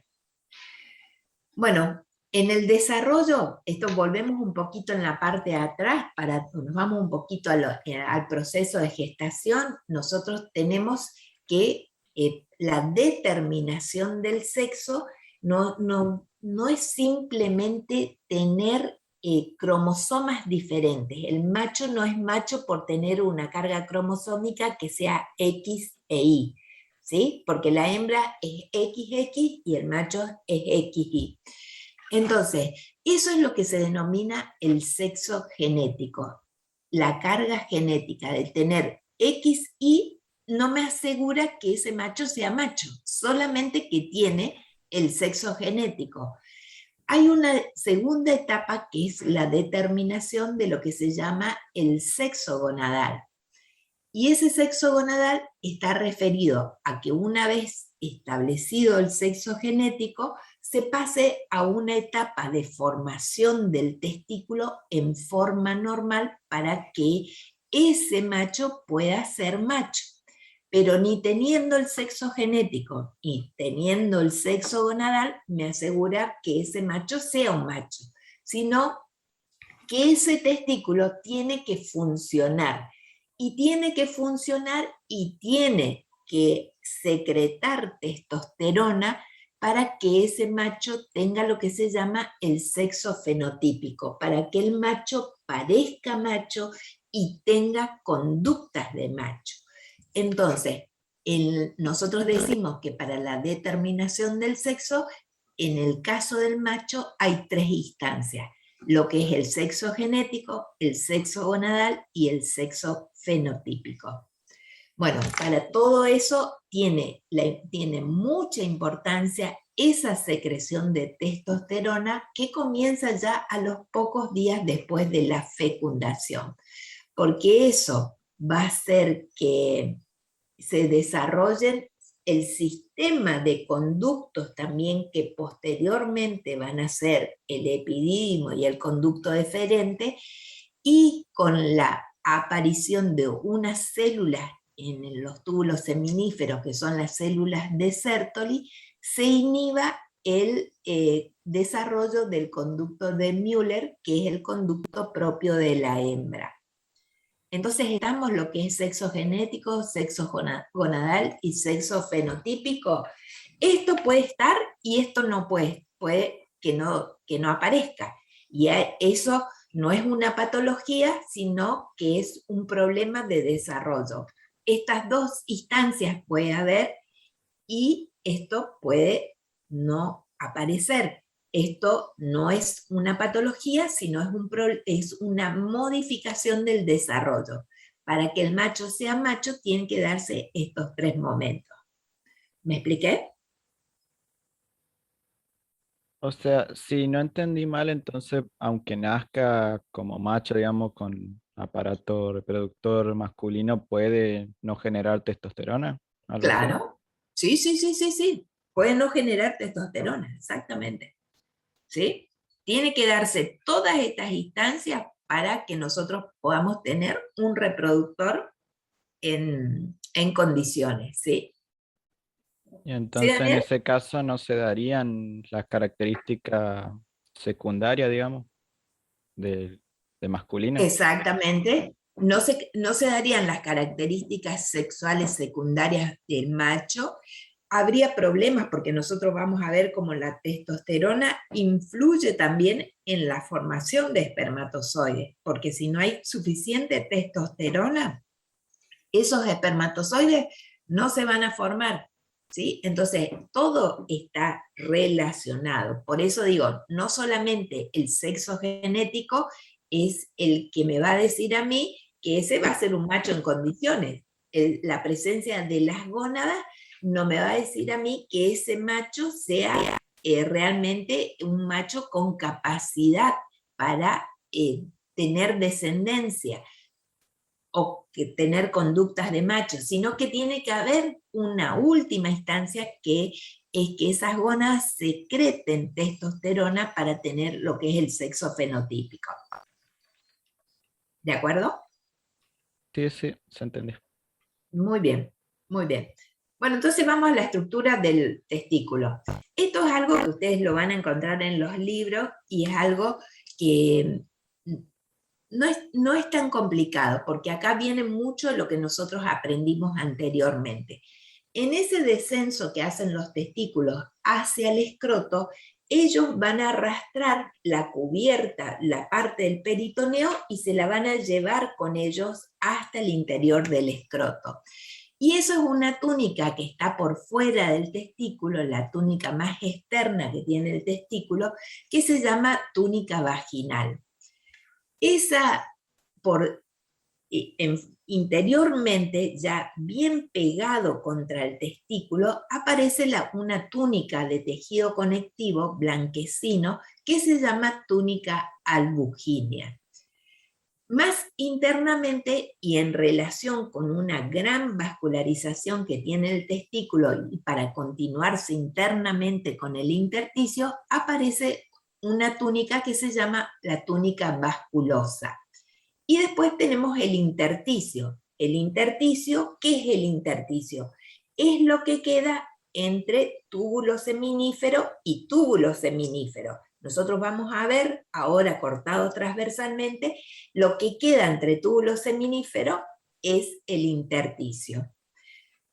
Bueno, en el desarrollo, esto volvemos un poquito en la parte de atrás, nos vamos un poquito al proceso de gestación. Nosotros tenemos que la determinación del sexo no es simplemente tener cromosomas diferentes. El macho no es macho por tener una carga cromosómica que sea X e Y, ¿sí? Porque la hembra es XX y el macho es XY. Entonces, eso es lo que se denomina el sexo genético. La carga genética de tener XY no me asegura que ese macho sea macho, solamente que tiene el sexo genético. Hay una segunda etapa que es la determinación de lo que se llama el sexo gonadal. Y ese sexo gonadal está referido a que una vez establecido el sexo genético, se pase a una etapa de formación del testículo en forma normal para que ese macho pueda ser macho. Pero ni teniendo el sexo genético y teniendo el sexo gonadal me asegura que ese macho sea un macho, sino que ese testículo tiene que funcionar. Y tiene que funcionar y tiene que secretar testosterona para que ese macho tenga lo que se llama el sexo fenotípico, para que el macho parezca macho y tenga conductas de macho. Entonces, nosotros decimos que para la determinación del sexo, en el caso del macho hay 3 instancias: lo que es el sexo genético, el sexo gonadal y el sexo fenotípico. Bueno, para todo eso tiene mucha importancia esa secreción de testosterona que comienza ya a los pocos días después de la fecundación, porque eso va a hacer que se desarrollen el sistema de conductos también que posteriormente van a ser el epidídimo y el conducto deferente, y con la aparición de unas células en los túbulos seminíferos, que son las células de Sertoli, se inhiba el desarrollo del conducto de Müller, que es el conducto propio de la hembra. Entonces estamos lo que es sexo genético, sexo gonadal y sexo fenotípico. Esto puede estar y esto no puede que no aparezca. Y eso no es una patología, sino que es un problema de desarrollo. Estas dos instancias puede haber y esto puede no aparecer. Esto no es una patología, sino es una modificación del desarrollo. Para que el macho sea macho, tienen que darse estos 3 momentos. ¿Me expliqué? O sea, si no entendí mal, entonces, aunque nazca como macho, digamos, con aparato reproductor masculino, puede no generar testosterona. ¿Algo así? Claro. Sí. Puede no generar testosterona, exactamente. ¿Sí? Tiene que darse todas estas instancias para que nosotros podamos tener un reproductor en condiciones, ¿sí? Y ¿Sí, entonces, en Daniel? ese caso, no se darían las características secundarias, digamos, de masculina. Exactamente. No se darían las características sexuales secundarias del macho. Habría problemas porque nosotros vamos a ver cómo la testosterona influye también en la formación de espermatozoides, porque si no hay suficiente testosterona, esos espermatozoides no se van a formar, ¿sí? Entonces, todo está relacionado. Por eso digo, no solamente el sexo genético es el que me va a decir a mí que ese va a ser un macho en condiciones. La presencia de las gónadas no me va a decir a mí que ese macho sea realmente un macho con capacidad para tener descendencia o que tener conductas de macho, sino que tiene que haber una última instancia que es que esas gónadas secreten testosterona para tener lo que es el sexo fenotípico. ¿De acuerdo? Sí, se entendió. Muy bien, muy bien. Bueno, entonces vamos a la estructura del testículo. Esto es algo que ustedes lo van a encontrar en los libros y es algo que no es tan complicado, porque acá viene mucho lo que nosotros aprendimos anteriormente. En ese descenso que hacen los testículos hacia el escroto, ellos van a arrastrar la cubierta, la parte del peritoneo, y se la van a llevar con ellos hasta el interior del escroto. Y eso es una túnica que está por fuera del testículo, la túnica más externa que tiene el testículo, que se llama túnica vaginal. Esa, interiormente, ya bien pegado contra el testículo, aparece una túnica de tejido conectivo blanquecino que se llama túnica albuginea. Más internamente y en relación con una gran vascularización que tiene el testículo y para continuarse internamente con el intersticio, aparece una túnica que se llama la túnica vasculosa. Y después tenemos el intersticio. El intersticio, ¿qué es el intersticio? Es lo que queda entre túbulo seminífero y túbulo seminífero. Nosotros vamos a ver ahora cortado transversalmente, lo que queda entre túbulo seminífero es el intersticio.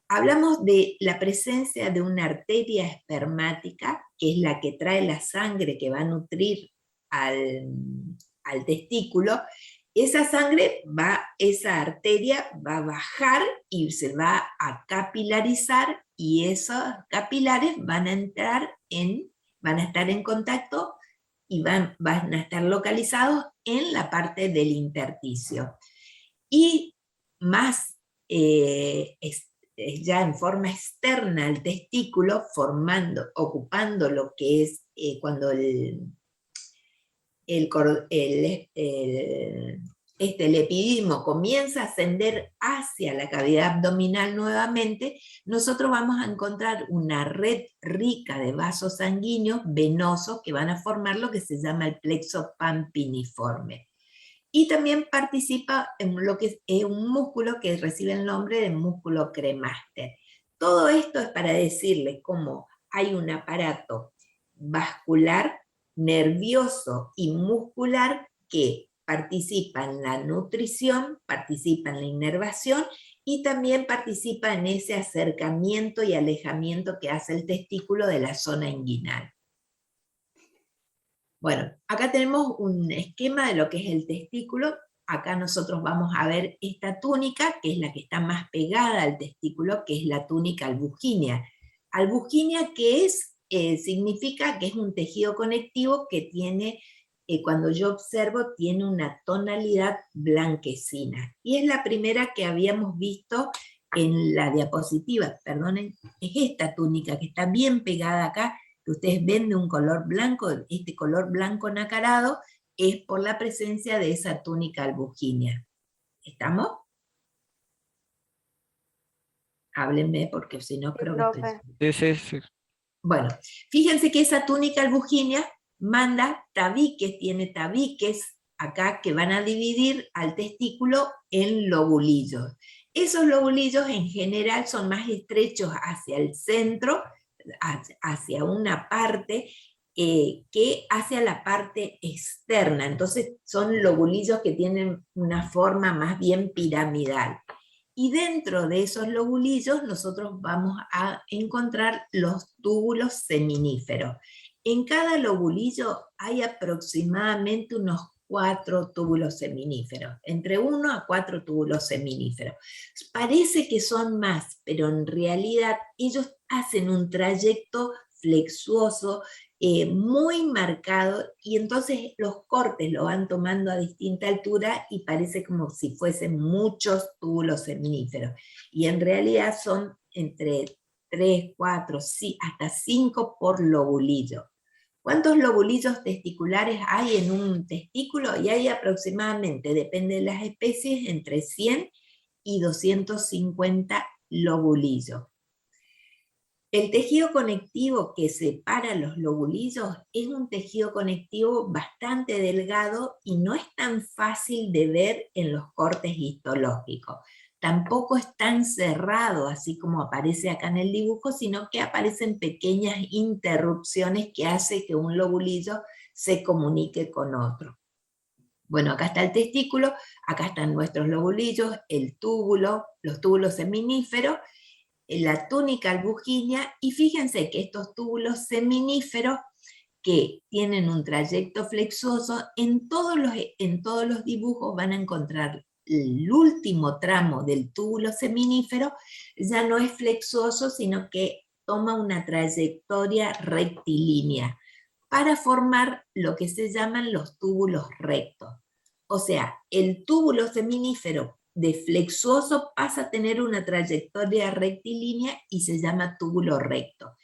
Hablamos de la presencia de una arteria espermática, que es la que trae la sangre que va a nutrir al testículo. Esa esa arteria va a bajar y se va a capilarizar, y esos capilares van a estar en contacto y van a estar localizados en la parte del intersticio. Y más ya en forma externa al testículo, ocupando lo que es cuando el epididimo comienza a ascender hacia la cavidad abdominal nuevamente, nosotros vamos a encontrar una red rica de vasos sanguíneos venosos que van a formar lo que se llama el plexo pampiniforme. Y también participa en lo que es un músculo que recibe el nombre de músculo cremaster. Todo esto es para decirles cómo hay un aparato vascular, nervioso y muscular que participa en la nutrición, participa en la inervación y también participa en ese acercamiento y alejamiento que hace el testículo de la zona inguinal. Bueno, acá tenemos un esquema de lo que es el testículo. Acá nosotros vamos a ver esta túnica, que es la que está más pegada al testículo, que es la túnica albuginea. Albuginea, que es, significa que es un tejido conectivo que tiene, cuando yo observo, tiene una tonalidad blanquecina. Y es la primera que habíamos visto en la diapositiva, perdonen, es esta túnica que está bien pegada acá, que ustedes ven de un color blanco, este color blanco nacarado, es por la presencia de esa túnica albuginea. ¿Estamos? Háblenme, porque si no creo que estoy... Sí. Bueno, fíjense que esa túnica albuginea manda tabiques, tiene tabiques acá que van a dividir al testículo en lobulillos. Esos lobulillos en general son más estrechos hacia el centro, hacia una parte, que hacia la parte externa. Entonces son lobulillos que tienen una forma más bien piramidal. Y dentro de esos lobulillos nosotros vamos a encontrar los túbulos seminíferos. En cada lobulillo hay aproximadamente unos 4 túbulos seminíferos, entre 1 a 4 túbulos seminíferos. Parece que son más, pero en realidad ellos hacen un trayecto flexuoso muy marcado, y entonces los cortes lo van tomando a distinta altura y parece como si fuesen muchos túbulos seminíferos. Y en realidad son entre 3, 4, hasta 5 por lobulillo. ¿Cuántos lobulillos testiculares hay en un testículo? Y hay aproximadamente, depende de las especies, entre 100 y 250 lobulillos. El tejido conectivo que separa los lobulillos es un tejido conectivo bastante delgado y no es tan fácil de ver en los cortes histológicos. Tampoco es tan cerrado, así como aparece acá en el dibujo, sino que aparecen pequeñas interrupciones que hacen que un lobulillo se comunique con otro. Bueno, acá está el testículo, acá están nuestros lobulillos, el túbulo, los túbulos seminíferos, la túnica albuginea, y fíjense que estos túbulos seminíferos que tienen un trayecto flexuoso, en todos los dibujos van a encontrar el último tramo del túbulo seminífero, ya no es flexuoso, sino que toma una trayectoria rectilínea para formar lo que se llaman los túbulos rectos. O sea, el túbulo seminífero de flexuoso pasa a tener una trayectoria rectilínea y se llama túbulo recto.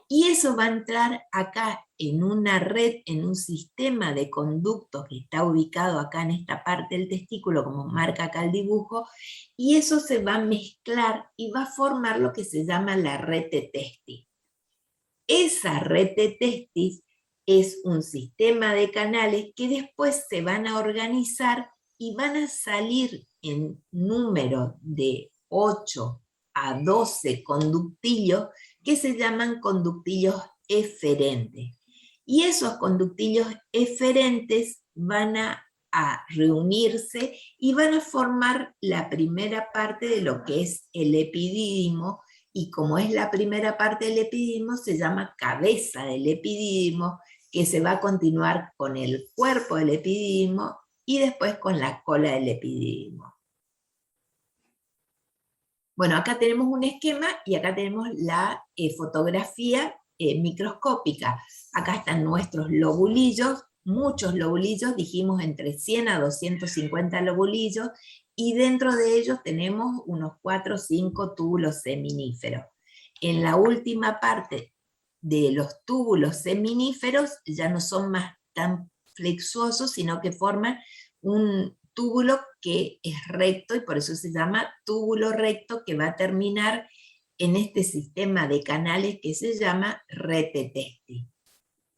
Y eso va a entrar acá en una red, en un sistema de conductos que está ubicado acá en esta parte del testículo, como marca acá el dibujo, y eso se va a mezclar y va a formar lo que se llama la rete testis. Esa rete testis es un sistema de canales que después se van a organizar y van a salir en número de 8 a 12 conductillos que se llaman conductillos eferentes. Y esos conductillos eferentes van a reunirse y van a formar la primera parte de lo que es el epidídimo, y como es la primera parte del epidídimo, se llama cabeza del epidídimo, que se va a continuar con el cuerpo del epidídimo y después con la cola del epidídimo. Bueno, acá tenemos un esquema y acá tenemos la fotografía microscópica. Acá están nuestros lobulillos, muchos lobulillos, dijimos entre 100 a 250 lobulillos, y dentro de ellos tenemos unos 4 o 5 túbulos seminíferos. En la última parte de los túbulos seminíferos ya no son más tan flexuosos, sino que forman un túbulo que es recto, y por eso se llama túbulo recto, que va a terminar en este sistema de canales que se llama rete testis.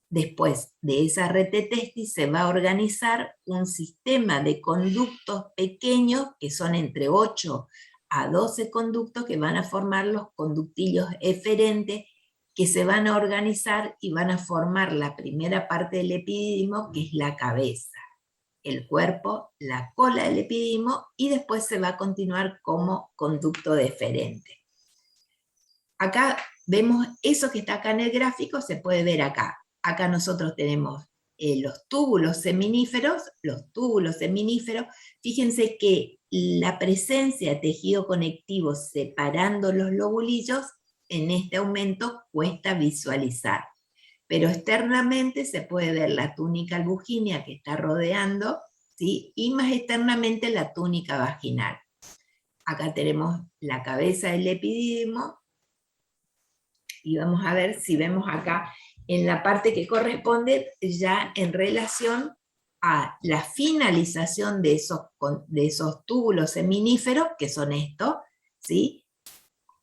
Después de esa rete testis se va a organizar un sistema de conductos pequeños, que son entre 8 a 12 conductos, que van a formar los conductillos eferentes, que se van a organizar y van a formar la primera parte del epidídimo, que es la cabeza, el cuerpo, la cola del epidídimo, y después se va a continuar como conducto deferente. Acá vemos eso que está acá en el gráfico, se puede ver acá. Acá nosotros tenemos los túbulos seminíferos, fíjense que la presencia de tejido conectivo separando los lobulillos, en este aumento cuesta visualizar. Pero externamente se puede ver la túnica albuginea que está rodeando, ¿sí? Y más externamente la túnica vaginal. Acá tenemos la cabeza del epidídimo, y vamos a ver si vemos acá en la parte que corresponde ya en relación a la finalización de esos túbulos seminíferos, que son estos, ¿sí?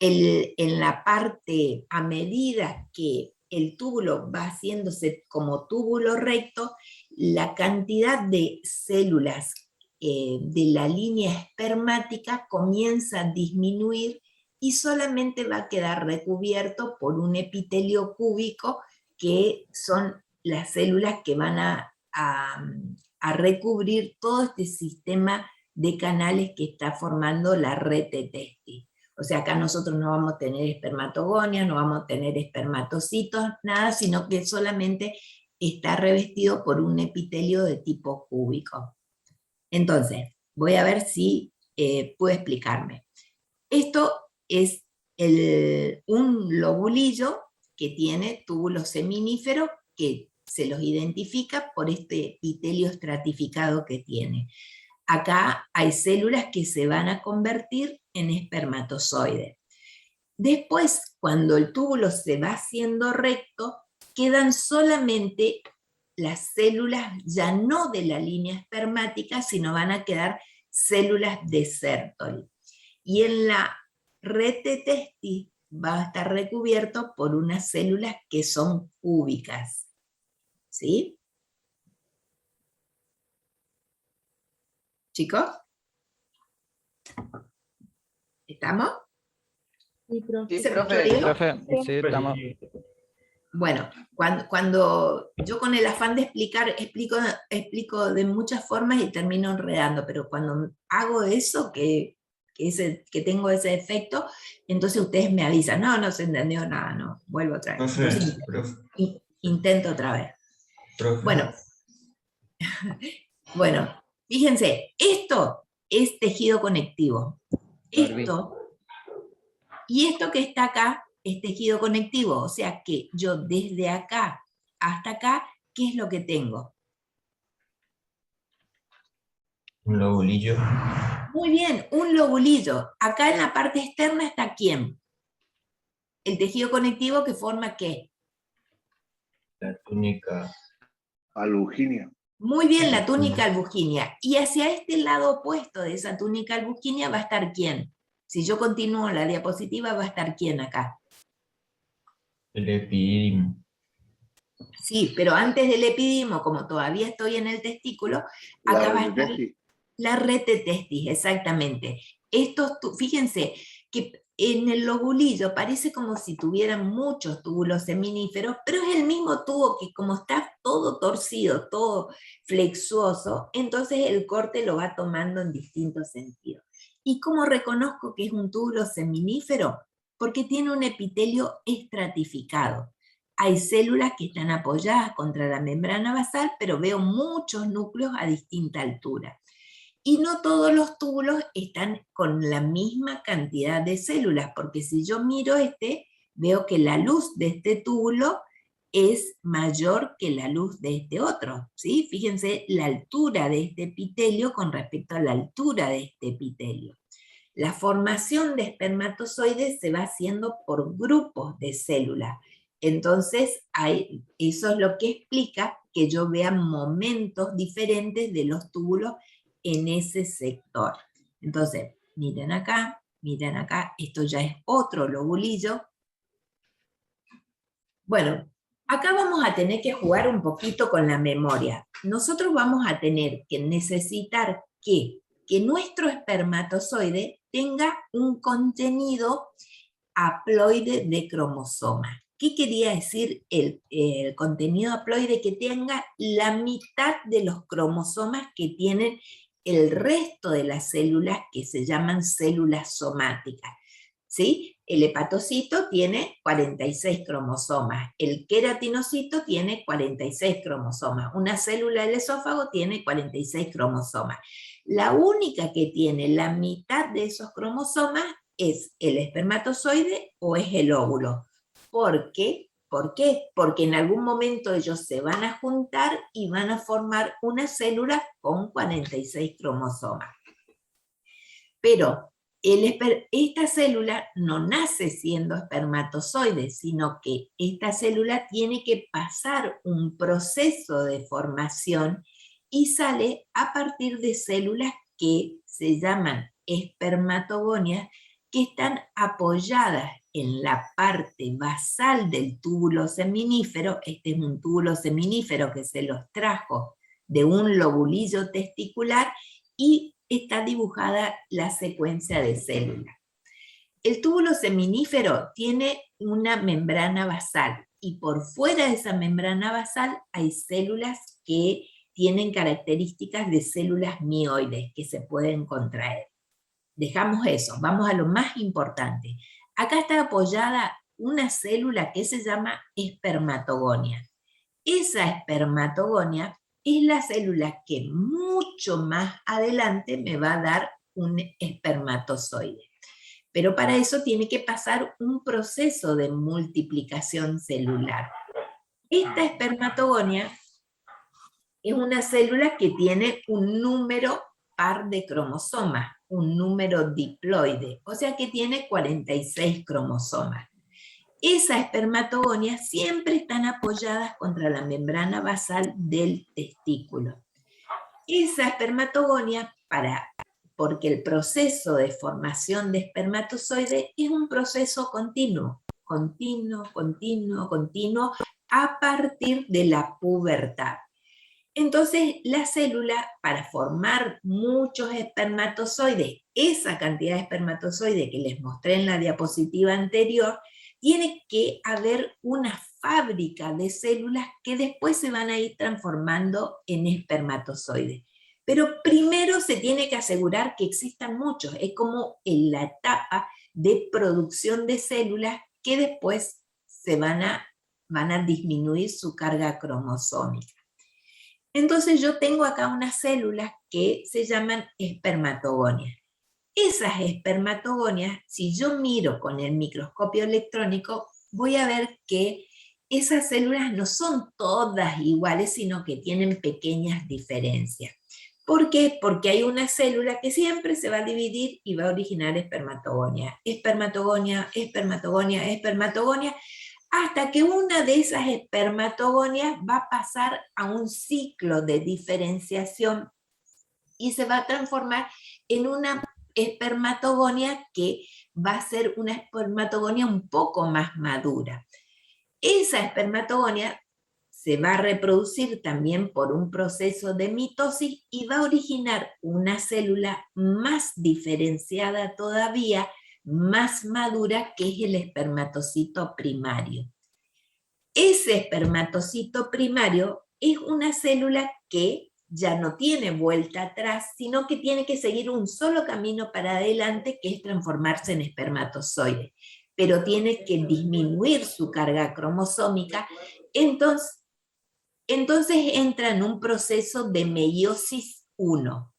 En la parte, a medida que el túbulo va haciéndose como túbulo recto, la cantidad de células de la línea espermática comienza a disminuir y solamente va a quedar recubierto por un epitelio cúbico, que son las células que van a recubrir todo este sistema de canales que está formando la rete testis. O sea, acá nosotros no vamos a tener espermatogonias, no vamos a tener espermatocitos, nada, sino que solamente está revestido por un epitelio de tipo cúbico. Entonces, voy a ver si puedo explicarme. Esto es un lobulillo que tiene túbulos seminíferos, que se los identifica por este epitelio estratificado que tiene. Acá hay células que se van a convertir en espermatozoides. Después, cuando el túbulo se va haciendo recto, quedan solamente las células ya no de la línea espermática, sino van a quedar células de Sertoli. Y en la rete testis va a estar recubierto por unas células que son cúbicas. ¿Sí? ¿Chicos? ¿Estamos? Sí, profe. ¿Se profe? Profe, sí, estamos. Bueno, cuando yo con el afán de explicar, explico de muchas formas y termino enredando, pero cuando hago eso, que tengo ese efecto, entonces ustedes me avisan, no se entendió nada, no, vuelvo otra vez. Entonces, intento otra vez. Bueno, bueno, fíjense, esto es tejido conectivo. Esto y esto que está acá es tejido conectivo, o sea que yo desde acá hasta acá, ¿qué es lo que tengo? Un lobulillo. Muy bien, un lobulillo. Acá en la parte externa está ¿quién? El tejido conectivo que forma ¿qué? La túnica albuginea. Muy bien, la túnica albuginea. Y hacia este lado opuesto de esa túnica albuginea va a estar ¿quién? Si yo continúo la diapositiva, va a estar ¿quién acá? el epidídimo. Sí, pero antes del epidídimo, como todavía estoy en el testículo, acá va a estar la rete testis, exactamente. Fíjense que en el lobulillo parece como si tuvieran muchos túbulos seminíferos, pero es el mismo tubo que, como está todo torcido, todo flexuoso, entonces el corte lo va tomando en distintos sentidos. ¿Y cómo reconozco que es un túbulo seminífero? Porque tiene un epitelio estratificado. Hay células que están apoyadas contra la membrana basal, pero veo muchos núcleos a distinta altura. Y no todos los túbulos están con la misma cantidad de células, porque si yo miro veo que la luz de este túbulo es mayor que la luz de este otro, ¿sí? Fíjense la altura de este epitelio con respecto a la altura de este epitelio. La formación de espermatozoides se va haciendo por grupos de células. Entonces, eso es lo que explica que yo vea momentos diferentes de los túbulos en ese sector. Entonces, miren acá, esto ya es otro lobulillo. Bueno, acá vamos a tener que jugar un poquito con la memoria. Nosotros vamos a tener que necesitar que nuestro espermatozoide tenga un contenido haploide de cromosomas. ¿Qué quería decir el contenido haploide? Que tenga la mitad de los cromosomas que tienen el resto de las células que se llaman células somáticas. ¿Sí? El hepatocito tiene 46 cromosomas, el queratinocito tiene 46 cromosomas, una célula del esófago tiene 46 cromosomas. La única que tiene la mitad de esos cromosomas es el espermatozoide o es el óvulo. ¿Por qué? ¿Por qué? Porque en algún momento ellos se van a juntar y van a formar una célula con 46 cromosomas. Pero esta célula no nace siendo espermatozoide, sino que esta célula tiene que pasar un proceso de formación y sale a partir de células que se llaman espermatogonias, que están apoyadas en la parte basal del túbulo seminífero. Este es un túbulo seminífero que se los trajo de un lobulillo testicular y está dibujada la secuencia de células. El túbulo seminífero tiene una membrana basal y por fuera de esa membrana basal hay células que tienen características de células mioides que se pueden contraer. Dejamos eso, vamos a lo más importante. Acá está apoyada una célula que se llama espermatogonia. Esa espermatogonia es la célula que mucho más adelante me va a dar un espermatozoide. Pero para eso tiene que pasar un proceso de multiplicación celular. Esta espermatogonia es una célula que tiene un número par de cromosomas, un número diploide, o sea que tiene 46 cromosomas. Esas espermatogonias siempre están apoyadas contra la membrana basal del testículo. Esa espermatogonia, porque el proceso de formación de espermatozoide es un proceso continuo, a partir de la pubertad. Entonces, la célula, para formar muchos espermatozoides, esa cantidad de espermatozoides que les mostré en la diapositiva anterior, tiene que haber una fábrica de células que después se van a ir transformando en espermatozoides. Pero primero se tiene que asegurar que existan muchos, es como en la etapa de producción de células que después van a disminuir su carga cromosómica. Entonces yo tengo acá unas células que se llaman espermatogonias. Esas espermatogonias, si yo miro con el microscopio electrónico, voy a ver que esas células no son todas iguales, sino que tienen pequeñas diferencias. ¿Por qué? Porque hay una célula que siempre se va a dividir y va a originar espermatogonia. Espermatogonia, espermatogonia, espermatogonia, hasta que una de esas espermatogonias va a pasar a un ciclo de diferenciación y se va a transformar en una espermatogonia que va a ser una espermatogonia un poco más madura. Esa espermatogonia se va a reproducir también por un proceso de mitosis y va a originar una célula más diferenciada todavía, más madura, que es el espermatocito primario. Ese espermatocito primario es una célula que ya no tiene vuelta atrás, sino que tiene que seguir un solo camino para adelante, que es transformarse en espermatozoide, pero tiene que disminuir su carga cromosómica, entonces entra en un proceso de meiosis 1.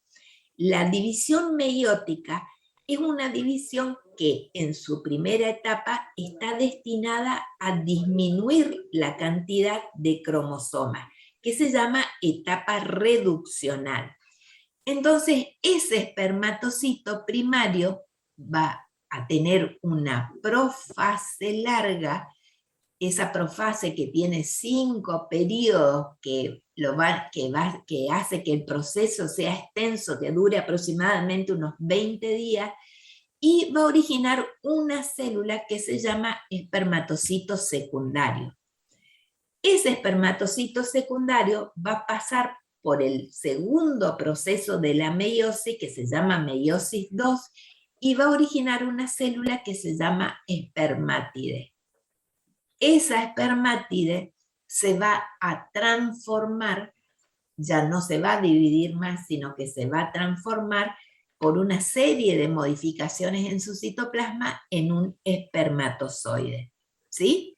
La división meiótica es una división que en su primera etapa está destinada a disminuir la cantidad de cromosomas, que se llama etapa reduccional. Entonces, ese espermatocito primario va a tener una profase larga, esa profase que tiene 5 periodos que hace que el proceso sea extenso, que dure aproximadamente unos 20 días, y va a originar una célula que se llama espermatocito secundario. Ese espermatocito secundario va a pasar por el segundo proceso de la meiosis, que se llama meiosis 2, y va a originar una célula que se llama espermátide. Esa espermátide se va a transformar, ya no se va a dividir más, sino que se va a transformar por una serie de modificaciones en su citoplasma en un espermatozoide. ¿Sí?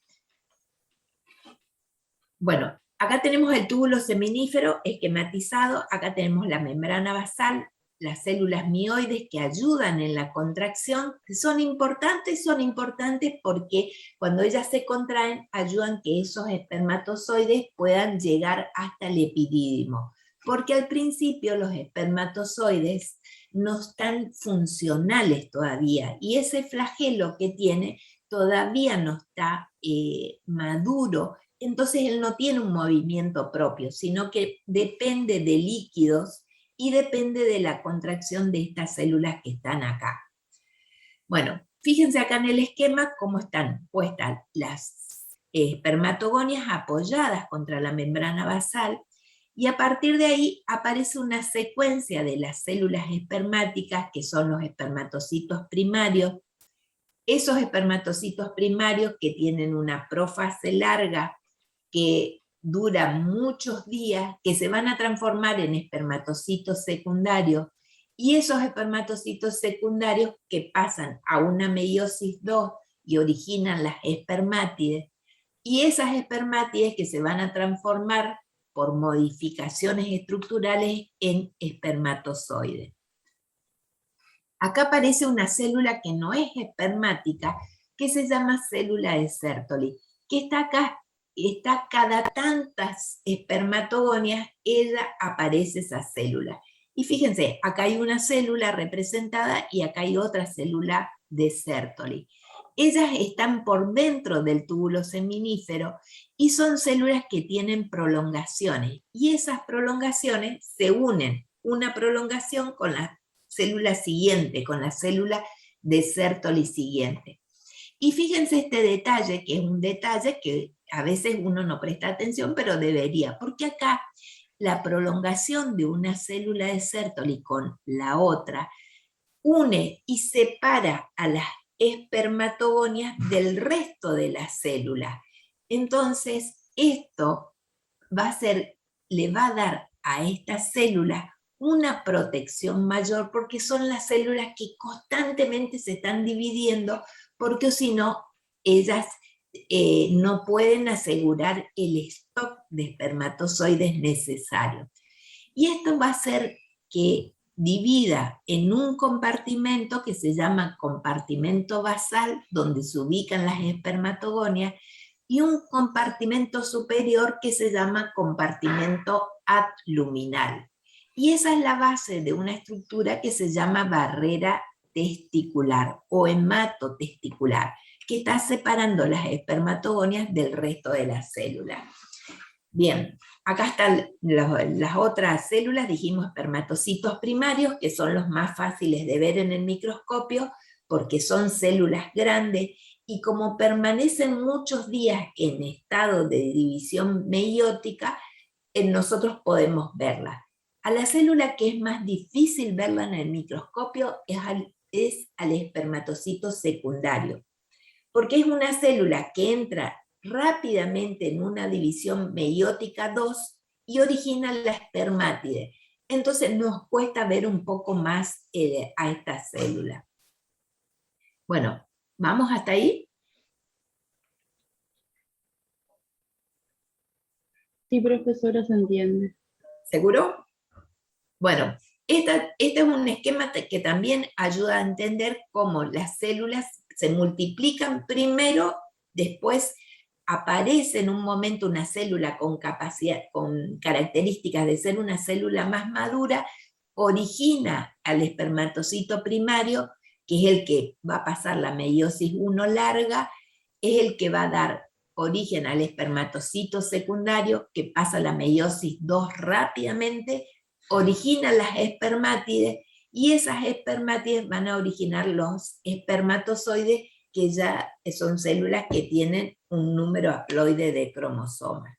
Bueno, acá tenemos el túbulo seminífero esquematizado, acá tenemos la membrana basal, las células mioides que ayudan en la contracción, que son importantes porque cuando ellas se contraen ayudan que esos espermatozoides puedan llegar hasta el epidídimo, porque al principio los espermatozoides no están funcionales todavía, y ese flagelo que tiene todavía no está maduro. Entonces él no tiene un movimiento propio, sino que depende de líquidos y depende de la contracción de estas células que están acá. Bueno, fíjense acá en el esquema cómo están puestas las espermatogonias apoyadas contra la membrana basal, y a partir de ahí aparece una secuencia de las células espermáticas, que son los espermatocitos primarios. Esos espermatocitos primarios que tienen una profase larga, que dura muchos días, que se van a transformar en espermatocitos secundarios, y esos espermatocitos secundarios que pasan a una meiosis 2 y originan las espermátides, y esas espermátides que se van a transformar por modificaciones estructurales en espermatozoides. Acá aparece una célula que no es espermática, que se llama célula de Sertoli, que está acá. Está cada tantas espermatogonias, ella aparece esa célula. Y fíjense, acá hay una célula representada y acá hay otra célula de Sertoli. Ellas están por dentro del túbulo seminífero y son células que tienen prolongaciones. Y esas prolongaciones se unen, una prolongación con la célula siguiente, con la célula de Sertoli siguiente. Y fíjense este detalle, que es un detalle que a veces uno no presta atención, pero debería, porque acá la prolongación de una célula de Sertoli con la otra une y separa a las espermatogonias del resto de la célula. Entonces, esto le va a dar a esta célula una protección mayor, porque son las células que constantemente se están dividiendo, porque si no, ellas no pueden asegurar el stock de espermatozoides necesario. Y esto va a hacer que divida en un compartimento que se llama compartimento basal, donde se ubican las espermatogonias, y un compartimento superior que se llama compartimento abluminal. Y esa es la base de una estructura que se llama barrera testicular o hematotesticular, que está separando las espermatogonias del resto de las células. Bien, acá están las otras células, dijimos espermatocitos primarios, que son los más fáciles de ver en el microscopio, porque son células grandes, y como permanecen muchos días en estado de división meiótica, nosotros podemos verlas. A la célula que es más difícil verla en el microscopio es al espermatocito secundario, porque es una célula que entra rápidamente en una división meiótica 2 y origina la espermátide. Entonces nos cuesta ver un poco más a esta célula. Bueno, ¿vamos hasta ahí? Sí, profesora, se entiende. ¿Seguro? Bueno, Este es un esquema que también ayuda a entender cómo las células se multiplican primero, después aparece en un momento una célula con capacidad, con características de ser una célula más madura, origina al espermatocito primario, que es el que va a pasar la meiosis 1 larga, es el que va a dar origen al espermatocito secundario, que pasa la meiosis 2 rápidamente, origina las espermátides, y esas espermátides van a originar los espermatozoides, que ya son células que tienen un número haploide de cromosomas.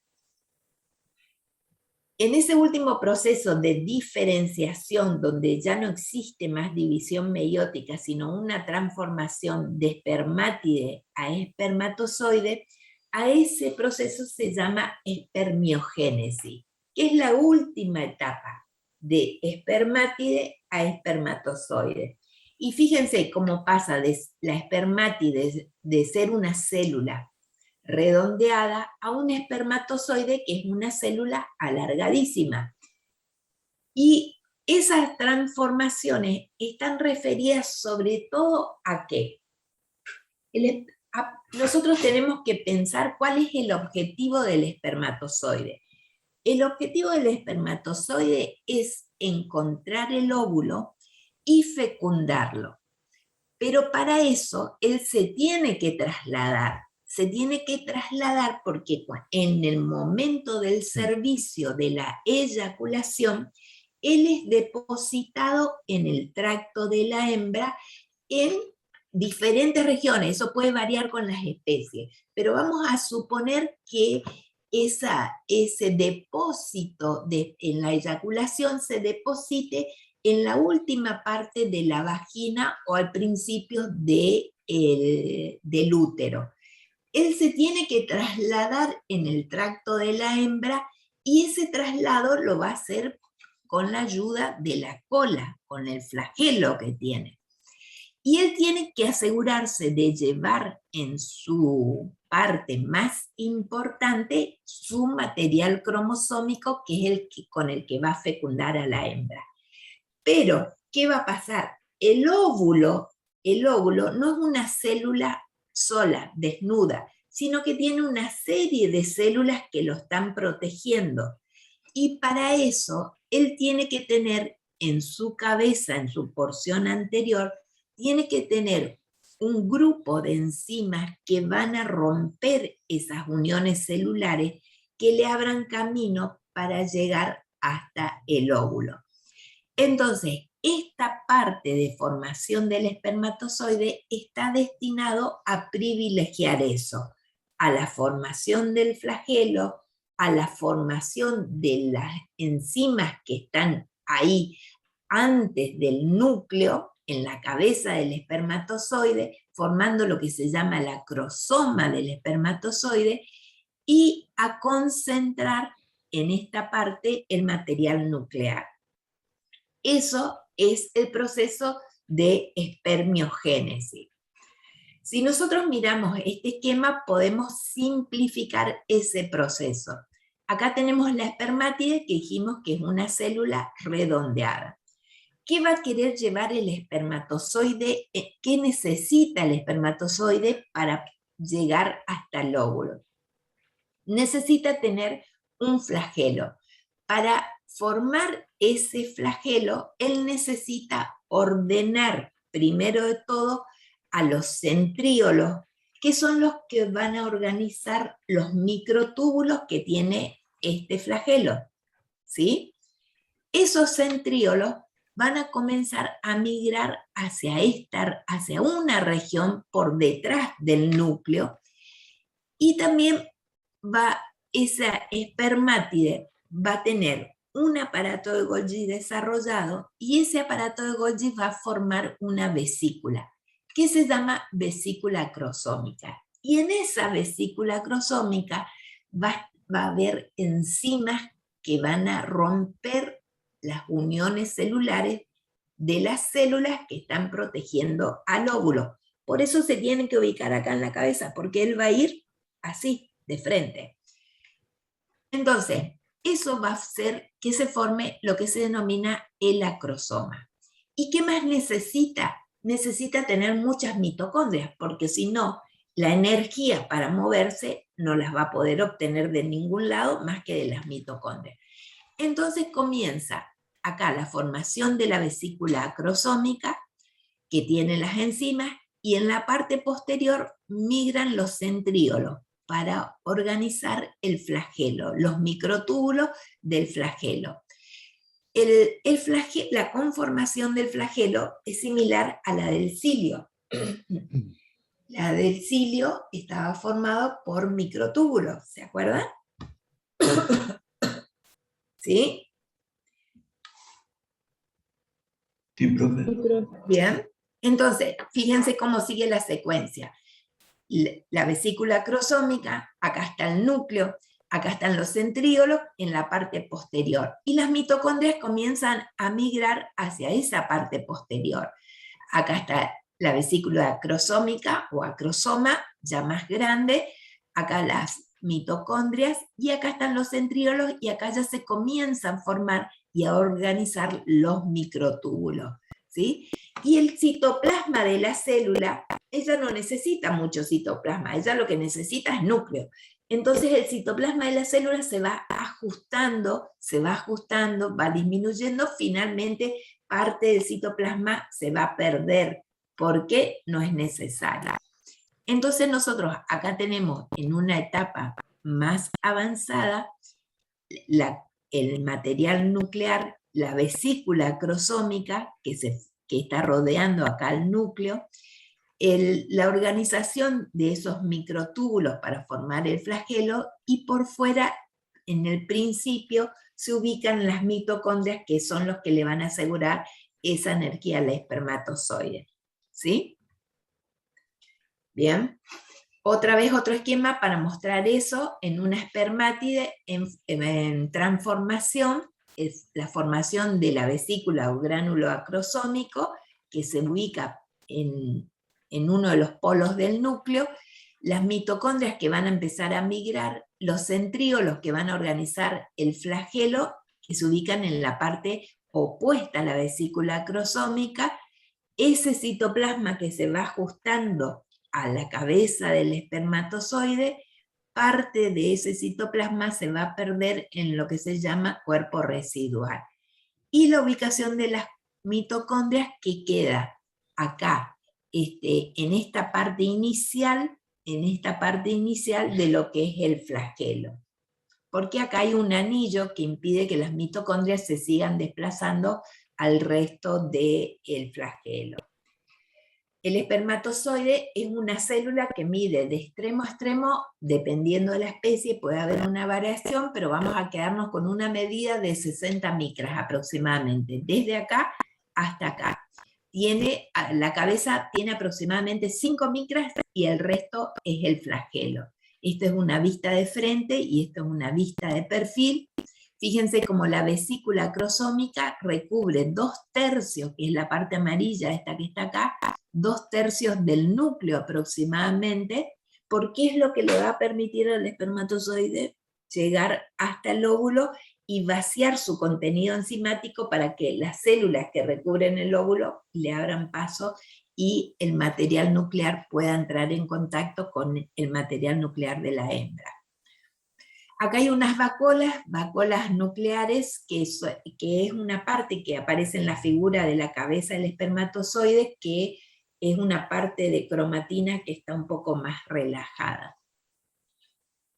En ese último proceso de diferenciación, donde ya no existe más división meiótica, sino una transformación de espermátide a espermatozoide, a ese proceso se llama espermiogénesis, que es la última etapa de espermátide a espermatozoide. Y fíjense cómo pasa de la espermátide de ser una célula redondeada a un espermatozoide que es una célula alargadísima. Y esas transformaciones están referidas sobre todo a qué. Nosotros tenemos que pensar cuál es el objetivo del espermatozoide. El objetivo del espermatozoide es encontrar el óvulo y fecundarlo. Pero para eso él se tiene que trasladar porque en el momento del servicio de la eyaculación, él es depositado en el tracto de la hembra en diferentes regiones. Eso puede variar con las especies, pero vamos a suponer que ese depósito en la eyaculación se deposite en la última parte de la vagina o al principio del útero. Él se tiene que trasladar en el tracto de la hembra, y ese traslado lo va a hacer con la ayuda de la cola, con el flagelo que tiene. Y él tiene que asegurarse de llevar en su parte más importante su material cromosómico, que es con el que va a fecundar a la hembra. Pero, ¿qué va a pasar? El óvulo no es una célula sola, desnuda, sino que tiene una serie de células que lo están protegiendo. Y para eso, él tiene que tener en su cabeza, en su porción anterior, tiene que tener un grupo de enzimas que van a romper esas uniones celulares, que le abran camino para llegar hasta el óvulo. Entonces, esta parte de formación del espermatozoide está destinado a privilegiar eso, a la formación del flagelo, a la formación de las enzimas que están ahí antes del núcleo, en la cabeza del espermatozoide, formando lo que se llama la acrosoma del espermatozoide, y a concentrar en esta parte el material nuclear. Eso es el proceso de espermiogénesis. Si nosotros miramos este esquema, podemos simplificar ese proceso. Acá tenemos la espermátide, que dijimos que es una célula redondeada. ¿Qué va a querer llevar el espermatozoide? ¿Qué necesita el espermatozoide para llegar hasta el óvulo? Necesita tener un flagelo. Para formar ese flagelo, él necesita ordenar, primero de todo, a los centríolos, que son los que van a organizar los microtúbulos que tiene este flagelo, ¿sí? Esos centríolos van a comenzar a migrar hacia una región por detrás del núcleo, y también esa espermátide va a tener un aparato de Golgi desarrollado, y ese aparato de Golgi va a formar una vesícula, que se llama vesícula acrosómica. Y en esa vesícula acrosómica va a haber enzimas que van a romper las uniones celulares de las células que están protegiendo al óvulo. Por eso se tienen que ubicar acá en la cabeza, porque él va a ir así, de frente. Entonces, eso va a hacer que se forme lo que se denomina el acrosoma. ¿Y qué más necesita? Necesita tener muchas mitocondrias, porque si no, la energía para moverse no las va a poder obtener de ningún lado más que de las mitocondrias. Entonces comienza acá la formación de la vesícula acrosómica, que tiene las enzimas, y en la parte posterior migran los centríolos para organizar el flagelo, los microtúbulos del flagelo. La conformación del flagelo es similar a la del cilio. La del cilio estaba formado por microtúbulos, ¿se acuerdan? ¿Sí? Sí, profe. Bien. Entonces, fíjense cómo sigue la secuencia. La vesícula acrosómica, acá está el núcleo, acá están los centríolos en la parte posterior. Y las mitocondrias comienzan a migrar hacia esa parte posterior. Acá está la vesícula acrosómica o acrosoma, ya más grande, acá las mitocondrias, y acá están los centríolos, y acá ya se comienzan a formar y a organizar los microtúbulos, ¿sí? Y el citoplasma de la célula, ella no necesita mucho citoplasma, ella lo que necesita es núcleo. Entonces el citoplasma de la célula se va ajustando, va disminuyendo, finalmente parte del citoplasma se va a perder porque no es necesaria. Entonces nosotros acá tenemos en una etapa más avanzada el material nuclear, la vesícula acrosómica que está rodeando acá el núcleo, la organización de esos microtúbulos para formar el flagelo, y por fuera, en el principio, se ubican las mitocondrias, que son los que le van a asegurar esa energía al espermatozoide. ¿Sí? Bien. Otra vez otro esquema para mostrar eso en una espermátide en transformación, es la formación de la vesícula o gránulo acrosómico, que se ubica en uno de los polos del núcleo, las mitocondrias que van a empezar a migrar, los centríolos que van a organizar el flagelo, que se ubican en la parte opuesta a la vesícula acrosómica, ese citoplasma que se va ajustando a la cabeza del espermatozoide, parte de ese citoplasma se va a perder en lo que se llama cuerpo residual. Y la ubicación de las mitocondrias que queda acá, en esta parte inicial de lo que es el flagelo. Porque acá hay un anillo que impide que las mitocondrias se sigan desplazando al resto del flagelo. El espermatozoide es una célula que mide de extremo a extremo, dependiendo de la especie, puede haber una variación, pero vamos a quedarnos con una medida de 60 micras aproximadamente, desde acá hasta acá. La cabeza tiene aproximadamente 5 micras y el resto es el flagelo. Esto es una vista de frente y esto es una vista de perfil. Fíjense cómo la vesícula acrosómica recubre 2/3, que es la parte amarilla, esta que está acá, 2/3 del núcleo aproximadamente, porque es lo que le va a permitir al espermatozoide llegar hasta el óvulo y vaciar su contenido enzimático para que las células que recubren el óvulo le abran paso y el material nuclear pueda entrar en contacto con el material nuclear de la hembra. Acá hay unas vacuolas nucleares, que es una parte que aparece en la figura de la cabeza del espermatozoide, que es una parte de cromatina que está un poco más relajada.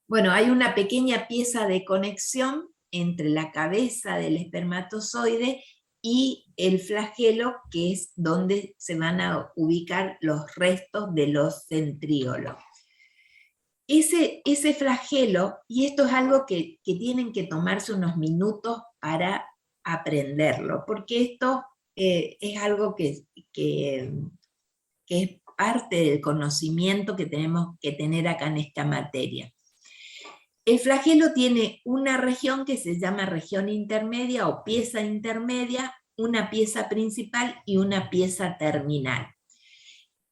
Bueno, hay una pequeña pieza de conexión entre la cabeza del espermatozoide y el flagelo, que es donde se van a ubicar los restos de los centríolos. Ese flagelo, y esto es algo que tienen que tomarse unos minutos para aprenderlo, porque esto es algo que es parte del conocimiento que tenemos que tener acá en esta materia. El flagelo tiene una región que se llama región intermedia o pieza intermedia, una pieza principal y una pieza terminal.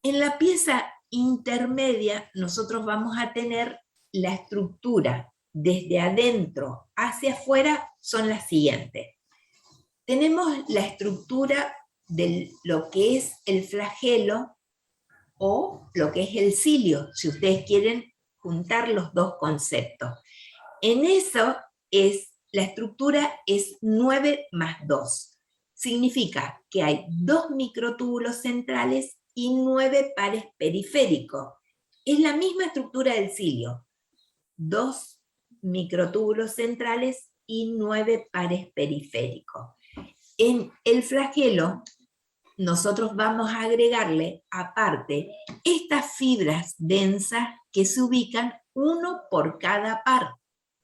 En la pieza intermedia nosotros vamos a tener la estructura desde adentro hacia afuera son las siguientes. Tenemos la estructura de lo que es el flagelo o lo que es el cilio, si ustedes quieren juntar los dos conceptos. En eso la estructura es 9 más 2. Significa que hay 2 microtúbulos centrales y 9 pares periféricos. Es la misma estructura del cilio. 2 microtúbulos centrales y 9 pares periféricos. En el flagelo, nosotros vamos a agregarle, aparte, estas fibras densas que se ubican uno por cada par.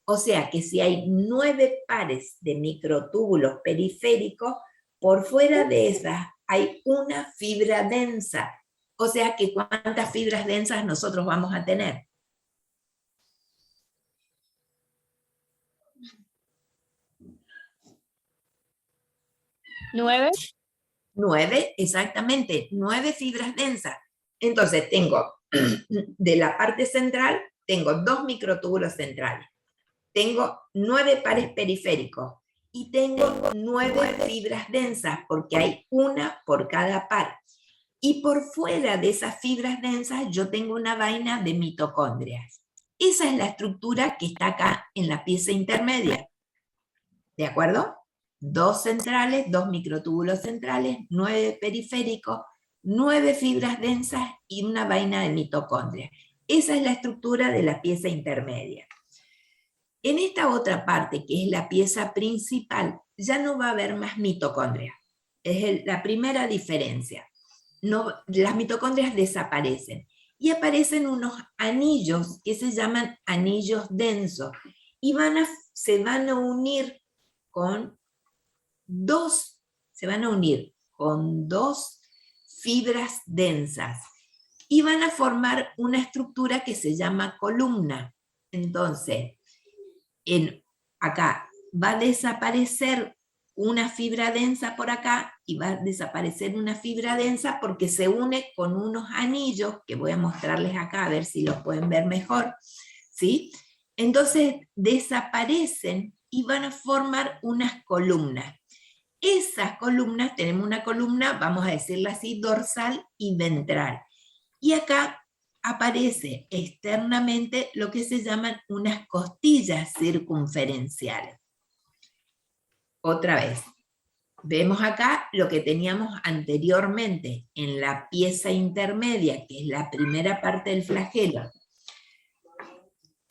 O sea que si hay 9 pares de microtúbulos periféricos, por fuera de esas hay una fibra densa. O sea que ¿cuántas fibras densas nosotros vamos a tener? 9. 9, exactamente, 9 fibras densas. Entonces tengo, de la parte central, tengo 2 microtúbulos centrales. Tengo 9 pares periféricos y tengo 9 fibras densas porque hay una por cada par. Y por fuera de esas fibras densas yo tengo una vaina de mitocondrias. Esa es la estructura que está acá en la pieza intermedia. ¿De acuerdo? 2 centrales, 2 microtúbulos centrales, 9 periféricos, 9 fibras densas y una vaina de mitocondrias. Esa es la estructura de la pieza intermedia. En esta otra parte, que es la pieza principal, ya no va a haber más mitocondrias. Es la primera diferencia. No, las mitocondrias desaparecen y aparecen unos anillos que se llaman anillos densos y se van a unir con dos fibras densas y van a formar una estructura que se llama columna. Entonces, acá va a desaparecer una fibra densa por acá y va a desaparecer una fibra densa porque se une con unos anillos que voy a mostrarles acá a ver si los pueden ver mejor, ¿sí? Entonces desaparecen y van a formar unas columnas. Esas columnas, tenemos una columna, vamos a decirla así, dorsal y ventral. Y acá aparece externamente lo que se llaman unas costillas circunferenciales. Otra vez, vemos acá lo que teníamos anteriormente en la pieza intermedia, que es la primera parte del flagelo.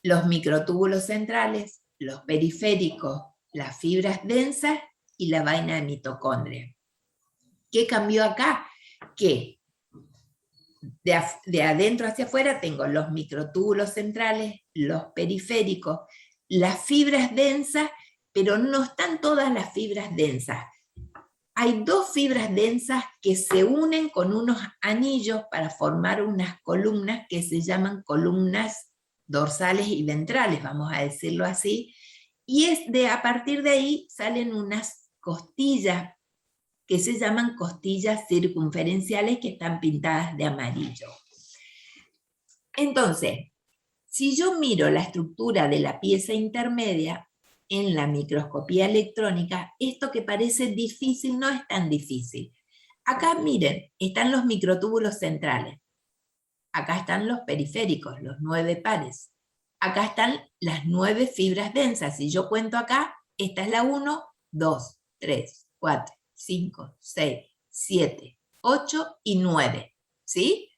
Los microtúbulos centrales, los periféricos, las fibras densas y la vaina de mitocondria. ¿Qué cambió acá? Que de adentro hacia afuera tengo los microtúbulos centrales, los periféricos, las fibras densas, pero no están todas las fibras densas. Hay 2 fibras densas que se unen con unos anillos para formar unas columnas que se llaman columnas dorsales y ventrales, vamos a decirlo así, y a partir de ahí salen unas costillas que se llaman costillas circunferenciales que están pintadas de amarillo. Entonces, si yo miro la estructura de la pieza intermedia en la microscopía electrónica, esto que parece difícil no es tan difícil. Acá miren, están los microtúbulos centrales. Acá están los periféricos, los 9 pares. Acá están las 9 fibras densas. Si yo cuento acá, esta es la 1, 2, 3, 4, 5, 6, 7, 8 y 9. ¿Sí?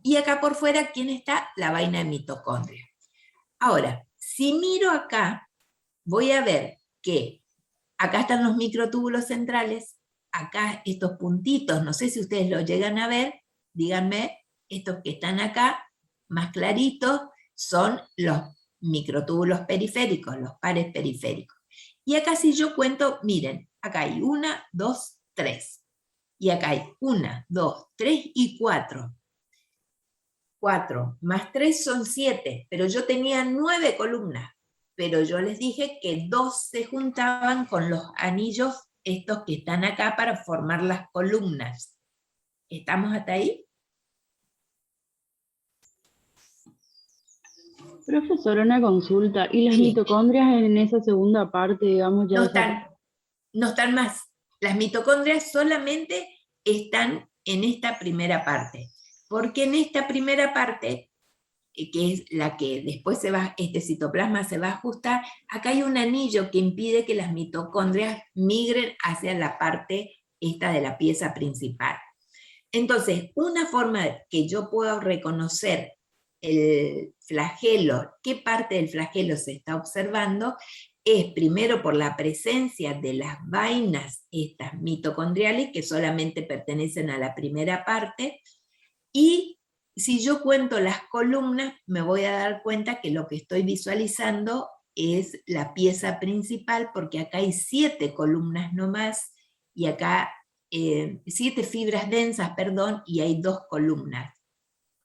Y acá por fuera, ¿quién está? La vaina de mitocondria. Ahora, si miro acá, voy a ver que acá están los microtúbulos centrales, acá estos puntitos, no sé si ustedes lo llegan a ver, díganme, estos que están acá, más claritos, son los microtúbulos periféricos, los pares periféricos. Y acá si yo cuento, miren, acá hay 1, 2, 3. Y acá hay 1, 2, 3 y 4. 4 más 3 son 7, pero yo tenía 9 columnas. Pero yo les dije que 2 se juntaban con los anillos estos que están acá para formar las columnas. ¿Estamos hasta ahí? Profesor, una consulta. ¿Y las Sí. mitocondrias en esa segunda parte, digamos, ya No están más. Las mitocondrias solamente están en esta primera parte, porque en esta primera parte, que es la que después este citoplasma se va a ajustar, acá hay un anillo que impide que las mitocondrias migren hacia la parte esta de la pieza principal. Entonces, una forma que yo puedo reconocer el flagelo, qué parte del flagelo se está observando, es primero por la presencia de las vainas estas mitocondriales que solamente pertenecen a la primera parte, y si yo cuento las columnas me voy a dar cuenta que lo que estoy visualizando es la pieza principal, porque acá hay 7 columnas nomás, y acá 7 fibras densas, perdón, y hay 2 columnas.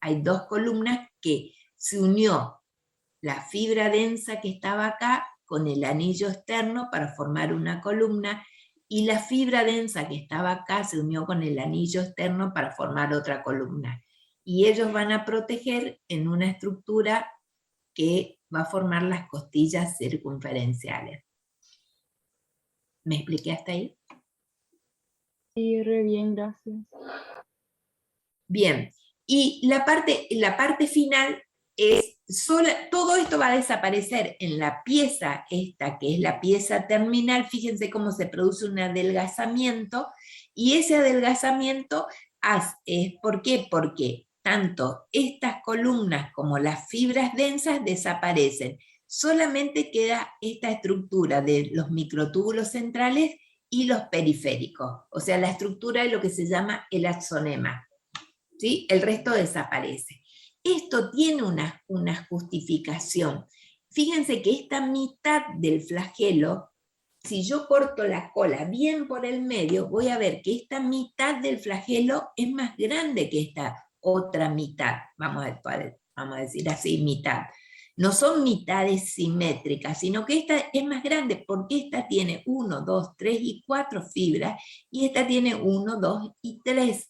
Hay 2 columnas que se unió la fibra densa que estaba acá con el anillo externo para formar una columna, y la fibra densa que estaba acá se unió con el anillo externo para formar otra columna. Y ellos van a proteger en una estructura que va a formar las costillas circunferenciales. ¿Me expliqué hasta ahí? Sí, re bien, gracias. Bien, y la parte final es sola, todo esto va a desaparecer en la pieza esta, que es la pieza terminal. Fíjense cómo se produce un adelgazamiento, y ese adelgazamiento ¿por qué? Porque tanto estas columnas como las fibras densas desaparecen. Solamente queda esta estructura de los microtúbulos centrales y los periféricos, o sea, la estructura de lo que se llama el axonema. ¿Sí? El resto desaparece. Esto tiene una justificación. Fíjense que esta mitad del flagelo, si yo corto la cola bien por el medio, voy a ver que esta mitad del flagelo es más grande que esta otra mitad. Vamos a decir así, mitad. No son mitades simétricas, sino que esta es más grande, porque esta tiene 1, 2, 3 y 4 fibras, y esta tiene 1, 2 y 3.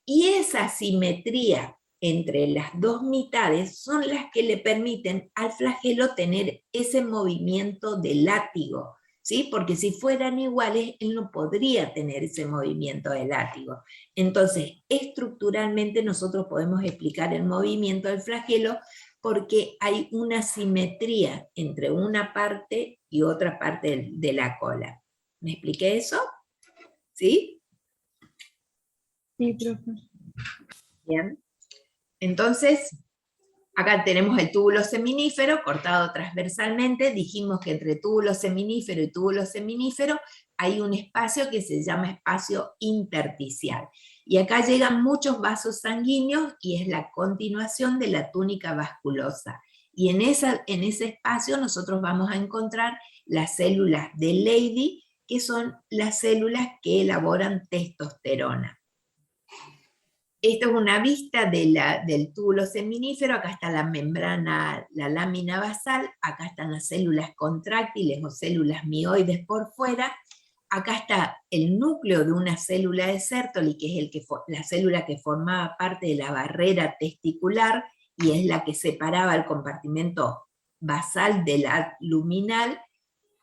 Y esa simetría entre las 2 mitades son las que le permiten al flagelo tener ese movimiento de látigo, ¿sí? Porque si fueran iguales, él no podría tener ese movimiento de látigo. Entonces, estructuralmente nosotros podemos explicar el movimiento del flagelo porque hay una simetría entre una parte y otra parte de la cola. ¿Me expliqué eso? ¿Sí? Sí, profe. Bien. Entonces, acá tenemos el túbulo seminífero cortado transversalmente. Dijimos que entre túbulo seminífero y túbulo seminífero hay un espacio que se llama espacio intersticial. Y acá llegan muchos vasos sanguíneos y es la continuación de la túnica vasculosa. Y en ese espacio nosotros vamos a encontrar las células de Leydig, que son las células que elaboran testosterona. Esta es una vista del túbulo seminífero. Acá está la membrana, la lámina basal, acá están las células contráctiles o células mioides por fuera, acá está el núcleo de una célula de Sertoli, que es la célula que formaba parte de la barrera testicular, y es la que separaba el compartimento basal del luminal.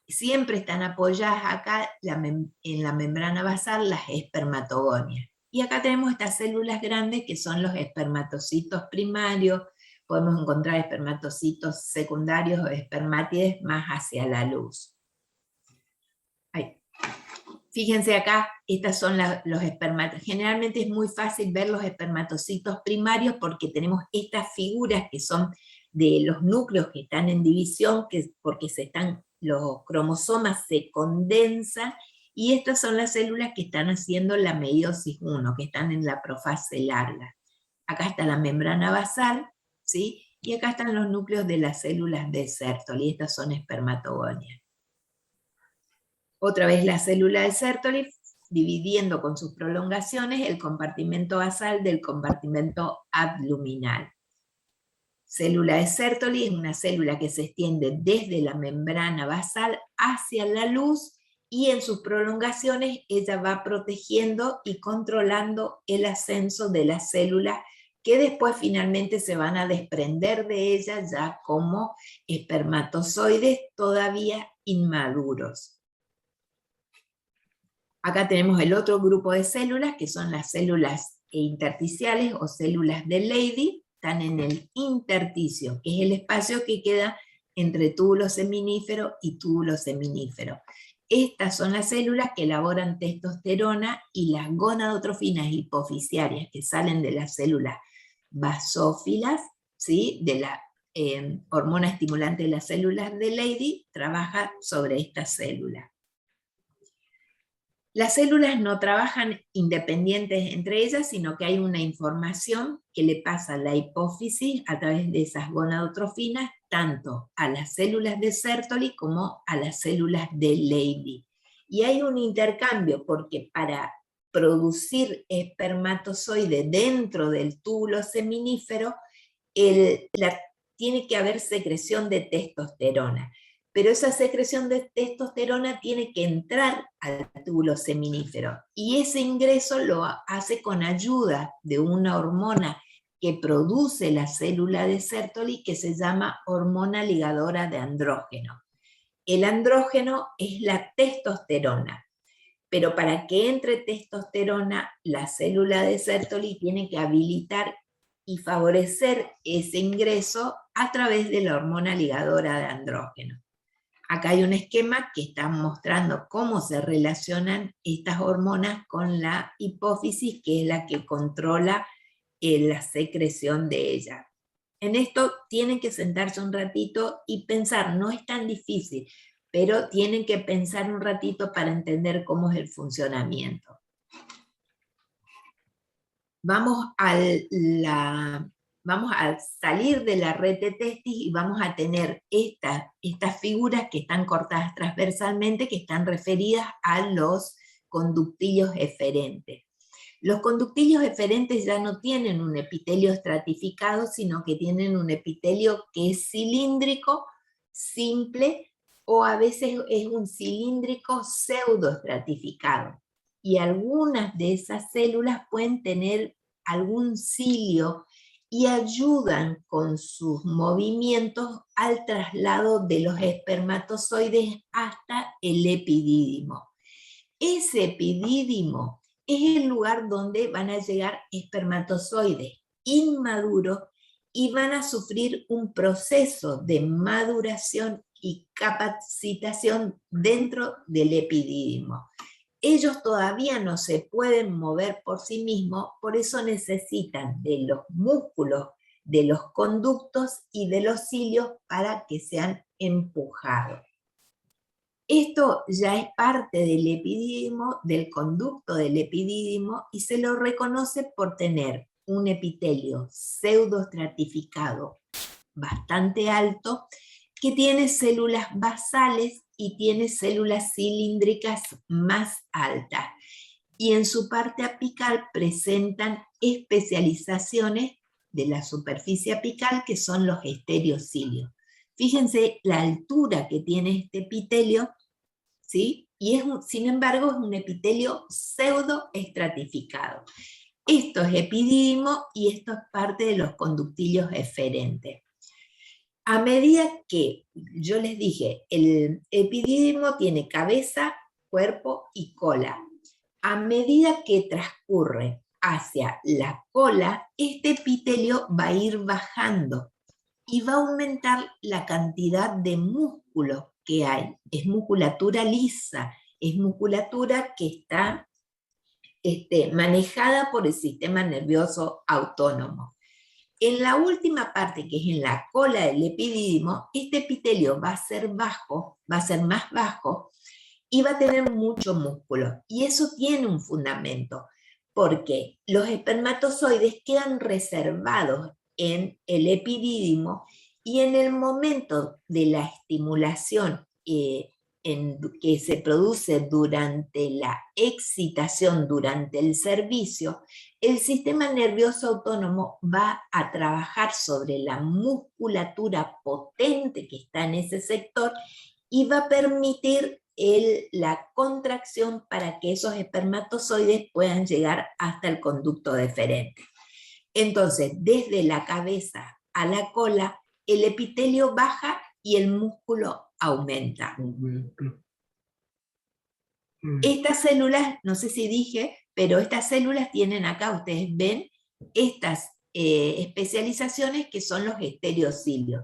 Siempre están apoyadas acá en la membrana basal las espermatogonias. Y acá tenemos estas células grandes que son los espermatocitos primarios. Podemos encontrar espermatocitos secundarios o espermátides más hacia la luz. Ahí. Fíjense acá, estas son los espermatocitos. Generalmente es muy fácil ver los espermatocitos primarios porque tenemos estas figuras que son de los núcleos que están en división, porque los cromosomas se condensan, y estas son las células que están haciendo la meiosis 1, que están en la profase larga. Acá está la membrana basal, ¿sí? Y acá están los núcleos de las células de Sertoli, y estas son espermatogonias. Otra vez la célula de Sertoli, dividiendo con sus prolongaciones el compartimento basal del compartimento abluminal. Célula de Sertoli es una célula que se extiende desde la membrana basal hacia la luz, y en sus prolongaciones ella va protegiendo y controlando el ascenso de las células que después finalmente se van a desprender de ellas ya como espermatozoides todavía inmaduros. Acá tenemos el otro grupo de células, que son las células intersticiales o células de Leydig. Están en el intersticio, que es el espacio que queda entre túbulo seminífero y túbulo seminífero. Estas son las células que elaboran testosterona y las gonadotrofinas hipofisiarias que salen de las células basófilas, ¿sí? De la hormona estimulante de las células de Leydig, trabaja sobre estas células. Las células no trabajan independientes entre ellas, sino que hay una información que le pasa a la hipófisis a través de esas gonadotrofinas, tanto a las células de Sertoli como a las células de Leydig. Y hay un intercambio, porque para producir espermatozoide dentro del túbulo seminífero, tiene que haber secreción de testosterona. Pero esa secreción de testosterona tiene que entrar al túbulo seminífero, y ese ingreso lo hace con ayuda de una hormona que produce la célula de Sertoli, que se llama hormona ligadora de andrógeno. El andrógeno es la testosterona, pero para que entre testosterona, la célula de Sertoli tiene que habilitar y favorecer ese ingreso a través de la hormona ligadora de andrógeno. Acá hay un esquema que está mostrando cómo se relacionan estas hormonas con la hipófisis, que es la que controla la secreción de ella. En esto tienen que sentarse un ratito y pensar, no es tan difícil, pero tienen que pensar un ratito para entender cómo es el funcionamiento. Vamos a salir de la red de testis y vamos a tener estas figuras que están cortadas transversalmente, que están referidas a los conductillos eferentes. Los conductillos eferentes ya no tienen un epitelio estratificado, sino que tienen un epitelio que es cilíndrico, simple, o a veces es un cilíndrico pseudoestratificado. Y algunas de esas células pueden tener algún cilio y ayudan con sus movimientos al traslado de los espermatozoides hasta el epidídimo. Ese epidídimo es el lugar donde van a llegar espermatozoides inmaduros y van a sufrir un proceso de maduración y capacitación dentro del epidídimo. Ellos todavía no se pueden mover por sí mismos, por eso necesitan de los músculos, de los conductos y de los cilios para que sean empujados. Esto ya es parte del epidídimo, del conducto del epidídimo, y se lo reconoce por tener un epitelio pseudoestratificado bastante alto, que tiene células basales y tiene células cilíndricas más altas. Y en su parte apical presentan especializaciones de la superficie apical, que son los estereocilios. Fíjense la altura que tiene este epitelio, ¿sí? Y sin embargo es un epitelio pseudoestratificado. Esto es epidídimo y esto es parte de los conductillos eferentes. A medida que, yo les dije, el epidídimo tiene cabeza, cuerpo y cola. A medida que transcurre hacia la cola, este epitelio va a ir bajando y va a aumentar la cantidad de músculo que hay. Es musculatura lisa, es musculatura que está manejada por el sistema nervioso autónomo. En la última parte, que es en la cola del epidídimo, este epitelio va a ser bajo, va a ser más bajo y va a tener mucho músculo. Y eso tiene un fundamento, porque los espermatozoides quedan reservados en el epidídimo y en el momento de la estimulación que se produce durante la excitación, durante el servicio, el sistema nervioso autónomo va a trabajar sobre la musculatura potente que está en ese sector y va a permitir la contracción para que esos espermatozoides puedan llegar hasta el conducto deferente. Entonces, desde la cabeza a la cola, el epitelio baja y el músculo aumenta. Estas células, no sé si dije, pero estas células tienen acá, ustedes ven, estas especializaciones que son los estereocilios.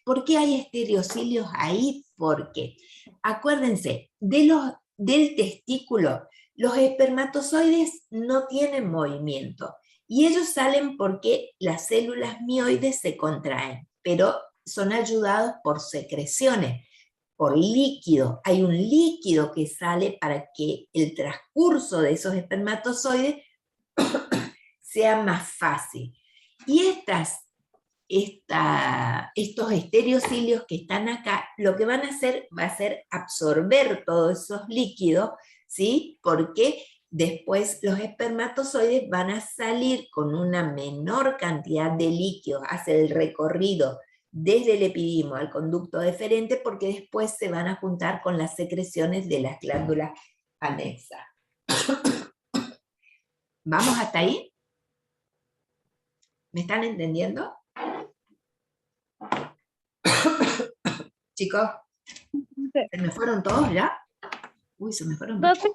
¿Por qué hay estereocilios ahí? Porque, acuérdense, del testículo, los espermatozoides no tienen movimiento, y ellos salen porque las células mioides se contraen, pero son ayudados por secreciones, por líquido. Hay un líquido que sale para que el transcurso de esos espermatozoides sea más fácil. Y estos estereocilios que están acá, lo que van a hacer va a ser absorber todos esos líquidos, ¿sí? Porque después los espermatozoides van a salir con una menor cantidad de líquidos, hacer el recorrido desde el epidimo al conducto deferente, porque después se van a juntar con las secreciones de las glándulas anexas. ¿Vamos hasta ahí? ¿Me están entendiendo? Chicos, ¿se me fueron todos ya? Uy, se me fueron. Profe,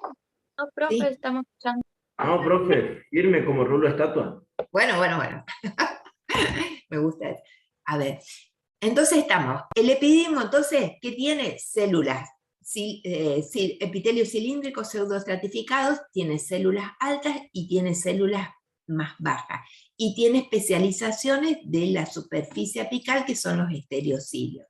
no, profe, Sí. estamos escuchando. No, profe, firme como rulo estatua. Bueno. Me gusta eso. A ver, entonces estamos. El epidimo, entonces, ¿qué tiene? Células. Epitelio cilíndrico pseudoestratificados, tiene células altas y tiene células más bajas. Y tiene especializaciones de la superficie apical, que son los estereocilios.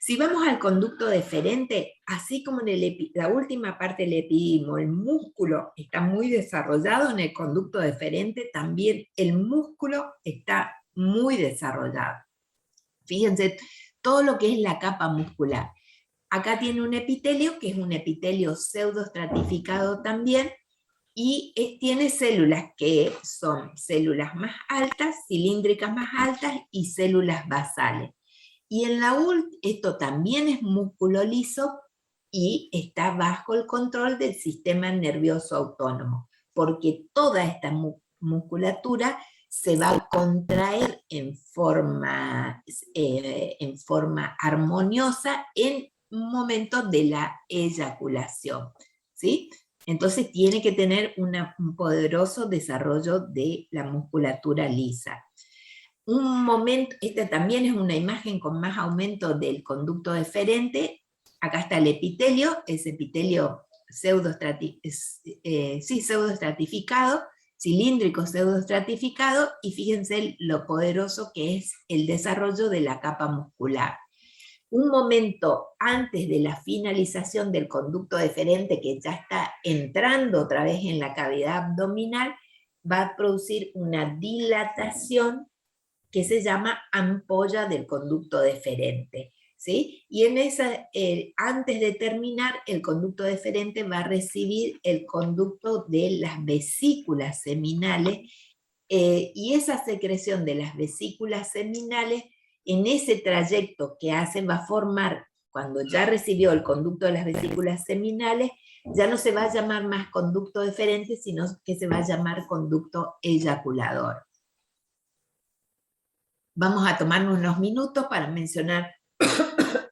Si vamos al conducto deferente, así como en la última parte del epidimo, el músculo está muy desarrollado, en el conducto deferente también el músculo está muy desarrollado. Fíjense, todo lo que es la capa muscular. Acá tiene un epitelio, que es un epitelio pseudoestratificado también, y tiene células que son células más altas, cilíndricas más altas, y células basales. Y en esto también es músculo liso y está bajo el control del sistema nervioso autónomo, porque toda esta musculatura se va a contraer en forma armoniosa en un momento de la eyaculación, ¿sí? Entonces tiene que tener un poderoso desarrollo de la musculatura lisa. Un momento, esta también es una imagen con más aumento del conducto deferente. Acá está el epitelio, es epitelio pseudoestratificado, cilíndrico pseudoestratificado, y fíjense lo poderoso que es el desarrollo de la capa muscular. Un momento antes de la finalización del conducto deferente, que ya está entrando otra vez en la cavidad abdominal, va a producir una dilatación que se llama ampolla del conducto deferente, ¿sí? Y en antes de terminar, el conducto deferente va a recibir el conducto de las vesículas seminales, y esa secreción de las vesículas seminales, en ese trayecto que hace, va a formar, cuando ya recibió el conducto de las vesículas seminales, ya no se va a llamar más conducto deferente, sino que se va a llamar conducto eyaculador. Vamos a tomarnos unos minutos para mencionar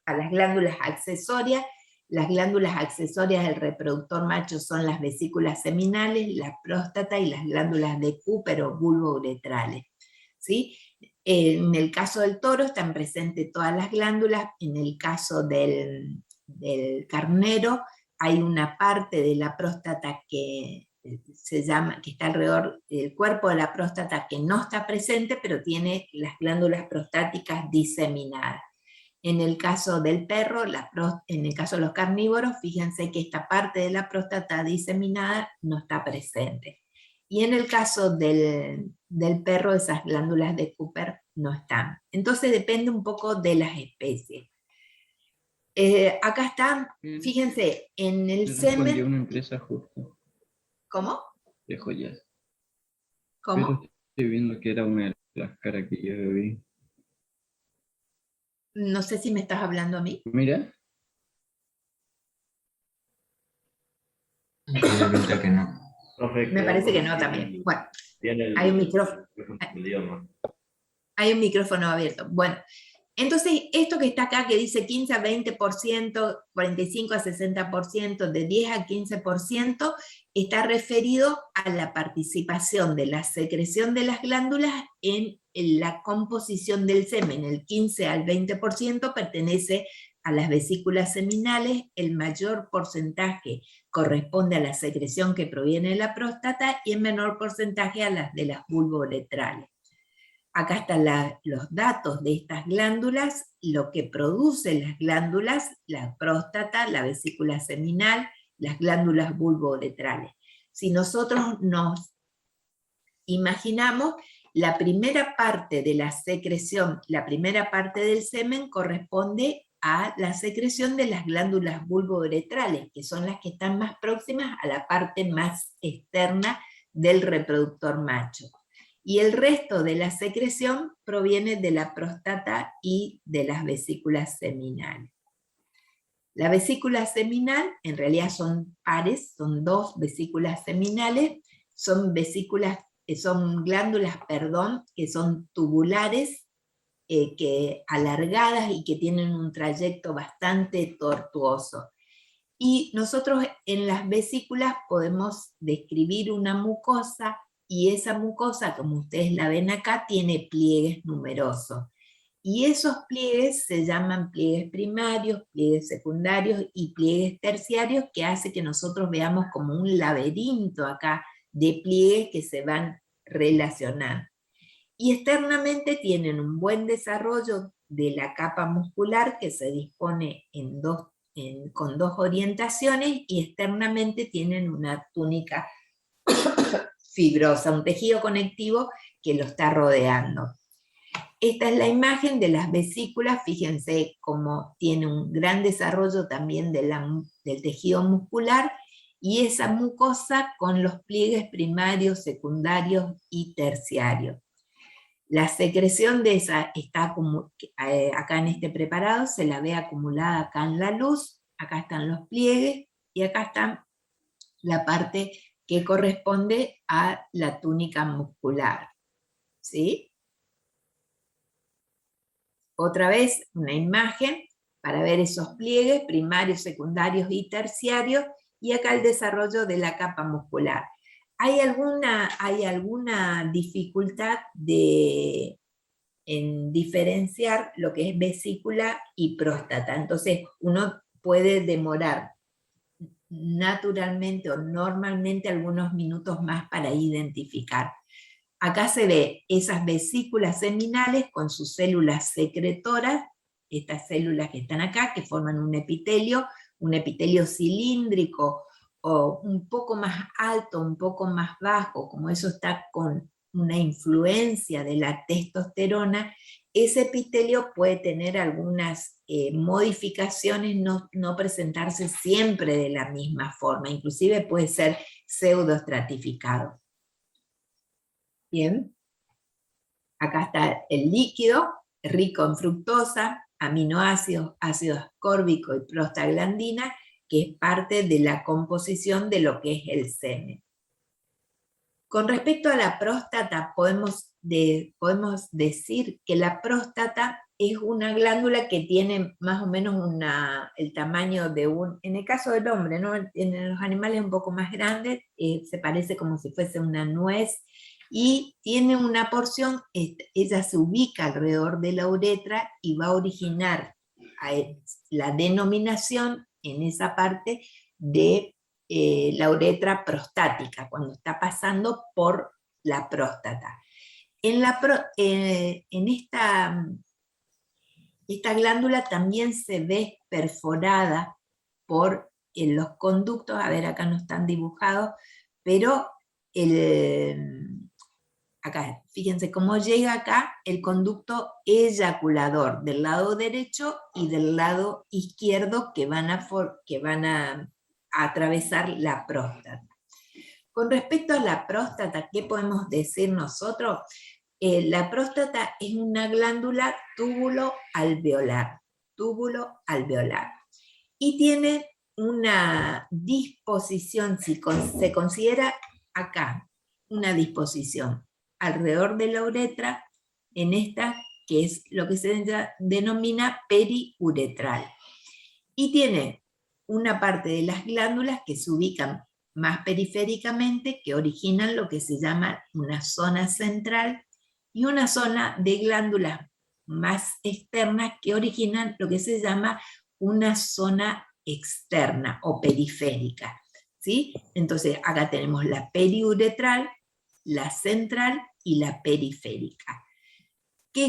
a las glándulas accesorias. Las glándulas accesorias del reproductor macho son las vesículas seminales, la próstata y las glándulas de Cooper o bulbouretrales, ¿sí? En el caso del toro están presentes todas las glándulas. En el caso del carnero hay una parte de la próstata que está alrededor del cuerpo de la próstata, que no está presente, pero tiene las glándulas prostáticas diseminadas. En el caso del perro, en el caso de los carnívoros, fíjense que esta parte de la próstata diseminada no está presente. Y en el caso del perro, esas glándulas de Cooper no están. Entonces depende un poco de las especies. Acá están, fíjense, en el semen... una empresa justo ¿Cómo? de joyas. ¿Cómo? Pero estoy viendo que era una de las caras que yo vi. No sé si me estás hablando a mí. Mira. Me parece que no también. Bueno, Tiene Hay un micrófono. encendido, ¿no? Hay un micrófono abierto. Bueno, entonces esto que está acá que dice 15 a 20%, 45 a 60%, de 10 a 15%, está referido a la participación de la secreción de las glándulas en la composición del semen. El 15 al 20% pertenece a las vesículas seminales, el mayor porcentaje corresponde a la secreción que proviene de la próstata y el menor porcentaje a las de las vulvouretrales. Acá están los datos de estas glándulas, lo que producen las glándulas, la próstata, la vesícula seminal, las glándulas vulvouretrales. Si nosotros nos imaginamos, la primera parte de la secreción, la primera parte del semen corresponde a la secreción de las glándulas vulvouretrales, que son las que están más próximas a la parte más externa del reproductor macho. Y el resto de la secreción proviene de la próstata y de las vesículas seminales. La vesícula seminal, en realidad son pares, son dos vesículas seminales, son glándulas, que son tubulares, que alargadas y que tienen un trayecto bastante tortuoso. Y nosotros en las vesículas podemos describir una mucosa, y esa mucosa, como ustedes la ven acá, tiene pliegues numerosos. Y esos pliegues se llaman pliegues primarios, pliegues secundarios y pliegues terciarios, que hace que nosotros veamos como un laberinto acá de pliegues que se van relacionando. Y externamente tienen un buen desarrollo de la capa muscular que se dispone con dos orientaciones, y externamente tienen una túnica fibrosa, un tejido conectivo que lo está rodeando. Esta es la imagen de las vesículas, fíjense cómo tiene un gran desarrollo también del tejido muscular, y esa mucosa con los pliegues primarios, secundarios y terciarios. La secreción de esa está acá en este preparado, se la ve acumulada acá en la luz, acá están los pliegues, y acá está la parte que corresponde a la túnica muscular. ¿Sí? Otra vez una imagen para ver esos pliegues primarios, secundarios y terciarios, y acá el desarrollo de la capa muscular. ¿Hay alguna dificultad en diferenciar lo que es vesícula y próstata? Entonces uno puede demorar naturalmente o normalmente algunos minutos más para identificar. Acá se ve esas vesículas seminales con sus células secretoras, estas células que están acá, que forman un epitelio cilíndrico, o un poco más alto, un poco más bajo, como eso está con una influencia de la testosterona. Ese epitelio puede tener algunas modificaciones, no presentarse siempre de la misma forma, inclusive puede ser pseudoestratificado. Bien, acá está el líquido, rico en fructosa, aminoácidos, ácido ascórbico y prostaglandina, que es parte de la composición de lo que es el semen. Con respecto a la próstata, podemos decir que la próstata es una glándula que tiene más o menos el tamaño de en el caso del hombre, ¿no? En los animales un poco más grande, se parece como si fuese una nuez, y tiene una porción, ella se ubica alrededor de la uretra y va a originar la denominación en esa parte de la uretra prostática, cuando está pasando por la próstata. Esta glándula también se ve perforada por los conductos, a ver, acá no están dibujados, pero acá, fíjense cómo llega acá el conducto eyaculador del lado derecho y del lado izquierdo que van a atravesar la próstata. Con respecto a la próstata, ¿qué podemos decir nosotros? La próstata es una glándula túbulo-alveolar, y tiene una disposición, si se considera acá, una disposición alrededor de la uretra, en esta que es lo que se denomina periuretral. Y tiene una parte de las glándulas que se ubican más periféricamente, que originan lo que se llama una zona central, y una zona de glándulas más externas que originan lo que se llama una zona externa o periférica, ¿sí? Entonces acá tenemos la periuretral, la central y la periférica.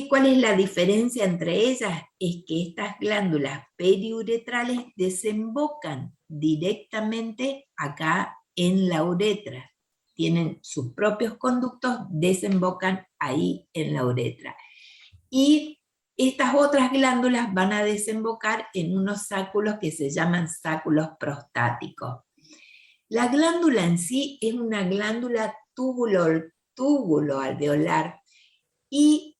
¿Cuál es la diferencia entre ellas? Es que estas glándulas periuretrales desembocan directamente acá en la uretra. Tienen sus propios conductos, desembocan ahí en la uretra. Y estas otras glándulas van a desembocar en unos sáculos que se llaman sáculos prostáticos. La glándula en sí es una glándula túbulo alveolar, y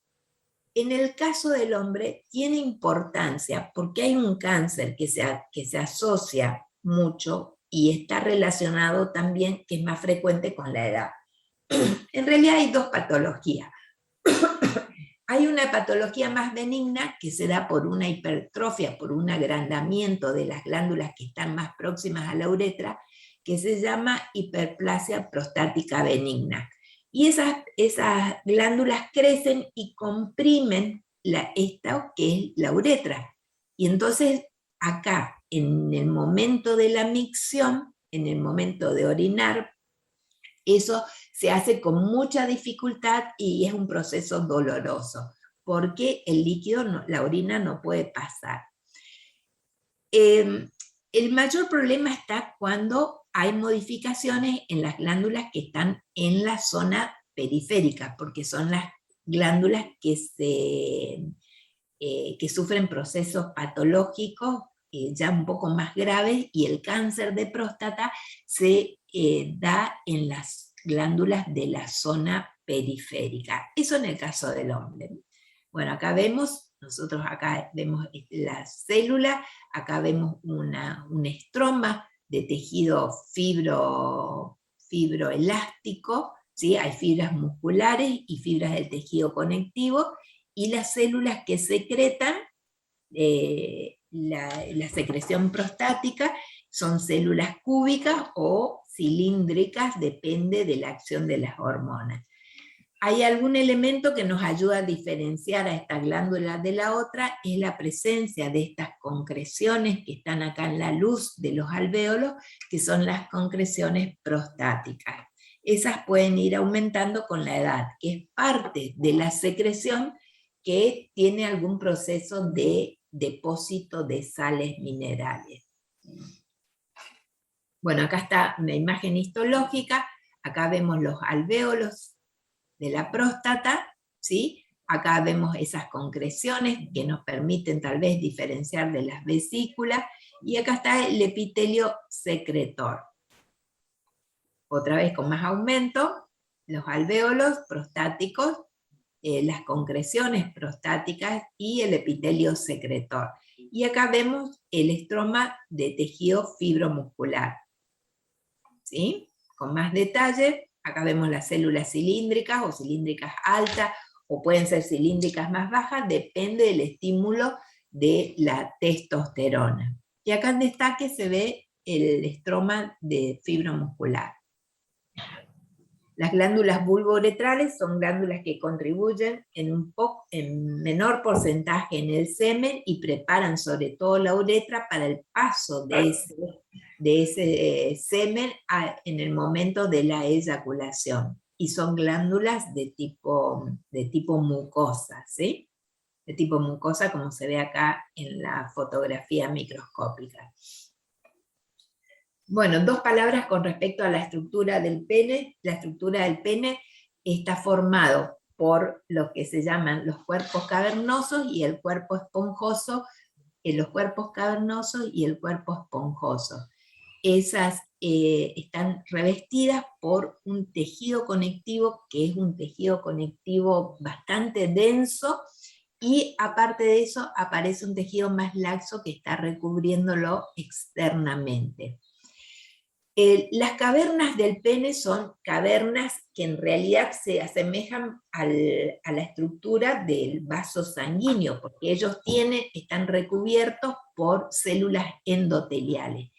en el caso del hombre tiene importancia porque hay un cáncer que se asocia mucho y está relacionado también, que es más frecuente con la edad. En realidad hay dos patologías. Hay una patología más benigna que se da por una hipertrofia, por un agrandamiento de las glándulas que están más próximas a la uretra, que se llama hiperplasia prostática benigna. Y esas glándulas crecen y comprimen esta que es la uretra. Y entonces acá, en el momento de la micción, en el momento de orinar, eso se hace con mucha dificultad y es un proceso doloroso, porque el líquido, la orina no puede pasar. El mayor problema está cuando hay modificaciones en las glándulas que están en la zona periférica, porque son las glándulas que sufren procesos patológicos ya un poco más graves, y el cáncer de próstata se da en las glándulas de la zona periférica. Eso en el caso del hombre. Bueno, acá vemos, nosotros acá vemos la célula, acá vemos un estroma de tejido fibroelástico, ¿sí? Hay fibras musculares y fibras del tejido conectivo, y las células que secretan la secreción prostática son células cúbicas o cilíndricas, depende de la acción de las hormonas. ¿Hay algún elemento que nos ayuda a diferenciar a esta glándula de la otra? Es la presencia de estas concreciones que están acá en la luz de los alvéolos, que son las concreciones prostáticas. Esas pueden ir aumentando con la edad, que es parte de la secreción que tiene algún proceso de depósito de sales minerales. Bueno, acá está una imagen histológica, acá vemos los alvéolos de la próstata, ¿sí? Acá vemos esas concreciones que nos permiten tal vez diferenciar de las vesículas, y acá está el epitelio secretor. Otra vez con más aumento, los alvéolos prostáticos, las concreciones prostáticas y el epitelio secretor. Y acá vemos el estroma de tejido fibromuscular, ¿sí? Con más detalle, acá vemos las células cilíndricas o cilíndricas altas, o pueden ser cilíndricas más bajas, depende del estímulo de la testosterona. Y acá en destaque se ve el estroma de fibromuscular. Las glándulas bulbouretrales son glándulas que contribuyen en menor porcentaje en el semen y preparan sobre todo la uretra para el paso de ese semen en el momento de la eyaculación. Y son glándulas de tipo mucosa, ¿sí? De tipo mucosa, como se ve acá en la fotografía microscópica. Bueno, dos palabras con respecto a la estructura del pene. La estructura del pene está formado por lo que se llaman los cuerpos cavernosos y el cuerpo esponjoso, los cuerpos cavernosos y el cuerpo esponjoso. Esas están revestidas por un tejido conectivo, que es un tejido conectivo bastante denso, y aparte de eso aparece un tejido más laxo que está recubriéndolo externamente. Las cavernas del pene son cavernas que en realidad se asemejan a la estructura del vaso sanguíneo, porque ellos están recubiertos por células endoteliales.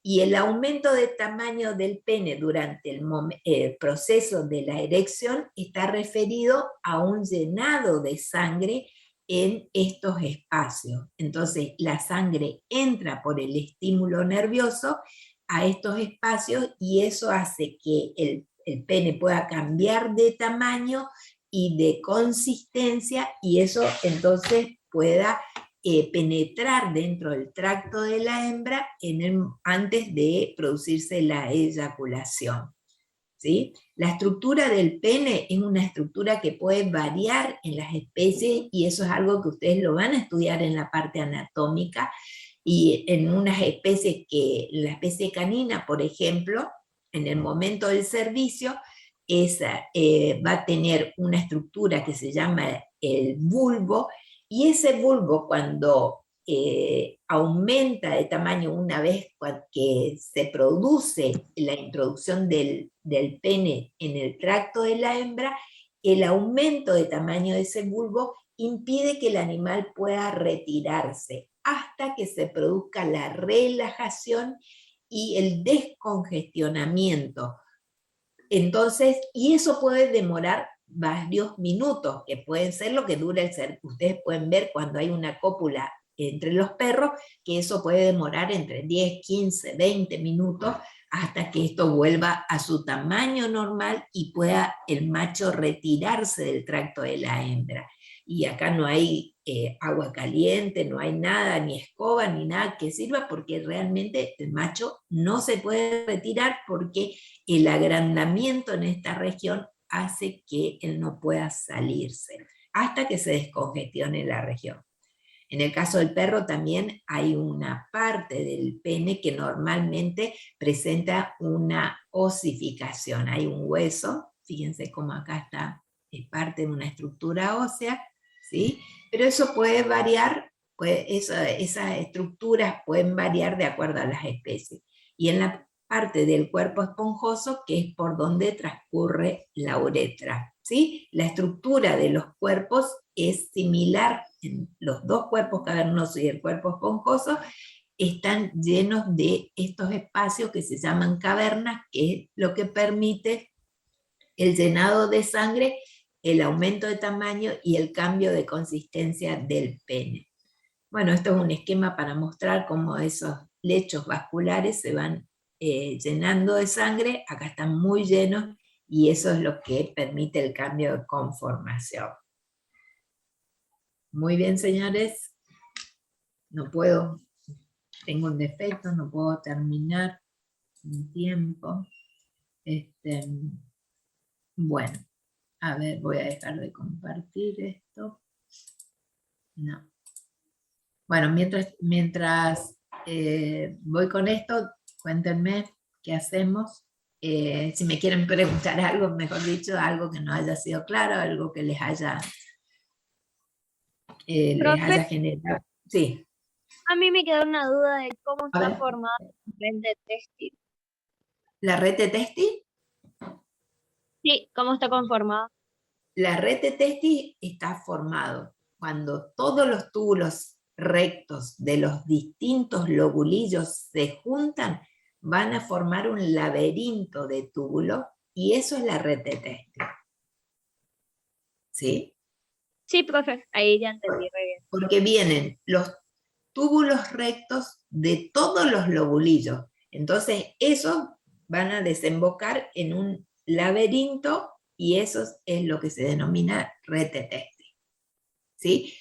Y el aumento de tamaño del pene durante el proceso de la erección está referido a un llenado de sangre en estos espacios. Entonces la sangre entra por el estímulo nervioso a estos espacios y eso hace que el pene pueda cambiar de tamaño y de consistencia, y eso entonces pueda penetrar dentro del tracto de la hembra antes de producirse la eyaculación. ¿Sí? La estructura del pene es una estructura que puede variar en las especies, y eso es algo que ustedes lo van a estudiar en la parte anatómica, y en unas especies la especie canina, por ejemplo, en el momento del cervicio, va a tener una estructura que se llama el bulbo, y ese bulbo, cuando aumenta de tamaño una vez que se produce la introducción del pene en el tracto de la hembra, el aumento de tamaño de ese bulbo impide que el animal pueda retirarse hasta que se produzca la relajación y el descongestionamiento. Entonces, y eso puede demorar varios minutos, que pueden ser lo que dura el ser. Ustedes pueden ver cuando hay una cópula entre los perros, que eso puede demorar entre 10, 15, 20 minutos, hasta que esto vuelva a su tamaño normal y pueda el macho retirarse del tracto de la hembra. Y acá no hay agua caliente, no hay nada, ni escoba, ni nada que sirva, porque realmente el macho no se puede retirar, porque el agrandamiento en esta región hace que él no pueda salirse, hasta que se descongestione la región. En el caso del perro también hay una parte del pene que normalmente presenta una osificación. Hay un hueso, fíjense cómo acá está, es parte de una estructura ósea, ¿sí? Pero eso puede variar, esas estructuras pueden variar de acuerdo a las especies. Y en la parte del cuerpo esponjoso, que es por donde transcurre la uretra, ¿sí? La estructura de los cuerpos es similar en los dos cuerpos cavernosos y el cuerpo esponjoso, están llenos de estos espacios que se llaman cavernas, que es lo que permite el llenado de sangre, el aumento de tamaño y el cambio de consistencia del pene. Bueno, esto es un esquema para mostrar cómo esos lechos vasculares se van llenando de sangre. Acá están muy llenos y eso es lo que permite el cambio de conformación. Muy bien, señores. No puedo, tengo un defecto, no puedo terminar en tiempo. Bueno, a ver, voy a dejar de compartir esto. No. Bueno, mientras voy con esto, cuéntenme qué hacemos. Si me quieren preguntar algo, mejor dicho, algo que no haya sido claro, algo que les haya generado. Sí. A mí me quedó una duda de cómo está formada la red de testing. ¿La red de testing? Sí, ¿cómo está conformada? La red de testing está formado cuando todos los túbulos rectos de los distintos lobulillos se juntan, van a formar un laberinto de túbulos, y eso es la red de testing. ¿Sí? Sí, profe, ahí ya entendí re bien. Porque vienen los túbulos rectos de todos los lobulillos. Entonces, esos van a desembocar en un laberinto, y eso es lo que se denomina red de testing. ¿Sí?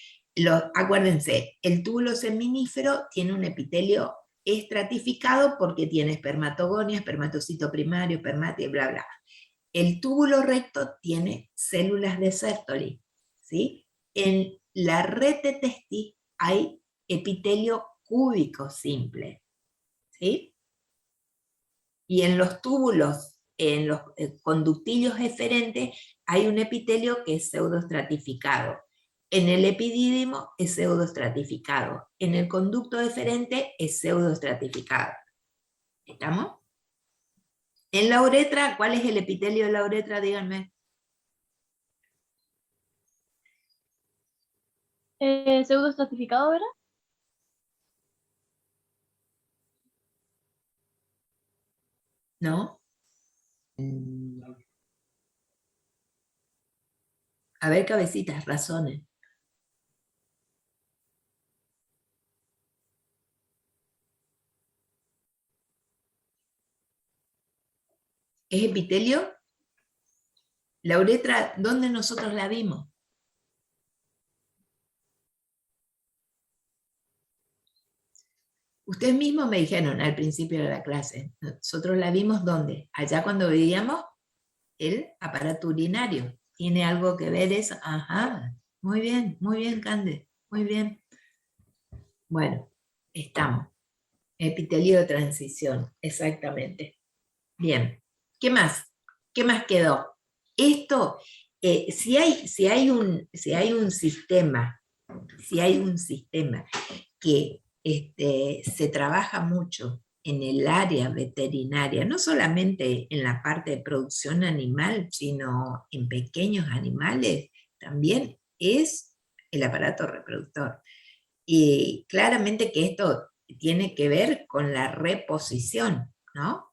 Acuérdense, el túbulo seminífero tiene un epitelio estratificado porque tiene espermatogonia, espermatocito primario, espermátide, bla, bla. El túbulo recto tiene células de Sertoli, ¿sí? En la red de testis hay epitelio cúbico simple, ¿sí? Y en los túbulos, en los conductillos eferentes, hay un epitelio que es pseudoestratificado. En el epidídimo es pseudoestratificado. En el conducto deferente es pseudoestratificado. ¿Estamos? En la uretra, ¿cuál es el epitelio de la uretra? Díganme. Pseudoestratificado, ¿verdad? ¿No? A ver, cabecitas, razones. ¿Es epitelio? La uretra, ¿dónde nosotros la vimos? Ustedes mismos me dijeron al principio de la clase, nosotros la vimos ¿dónde? Allá cuando veíamos el aparato urinario. ¿Tiene algo que ver eso? Ajá, muy bien, Cande, muy bien. Bueno, estamos. Epitelio de transición, exactamente. Bien, ¿qué más? ¿Qué más quedó? Esto, si hay un sistema, que se trabaja mucho en el área veterinaria, no solamente en la parte de producción animal, sino en pequeños animales, también es el aparato reproductor. Y claramente que esto tiene que ver con la reposición, ¿no?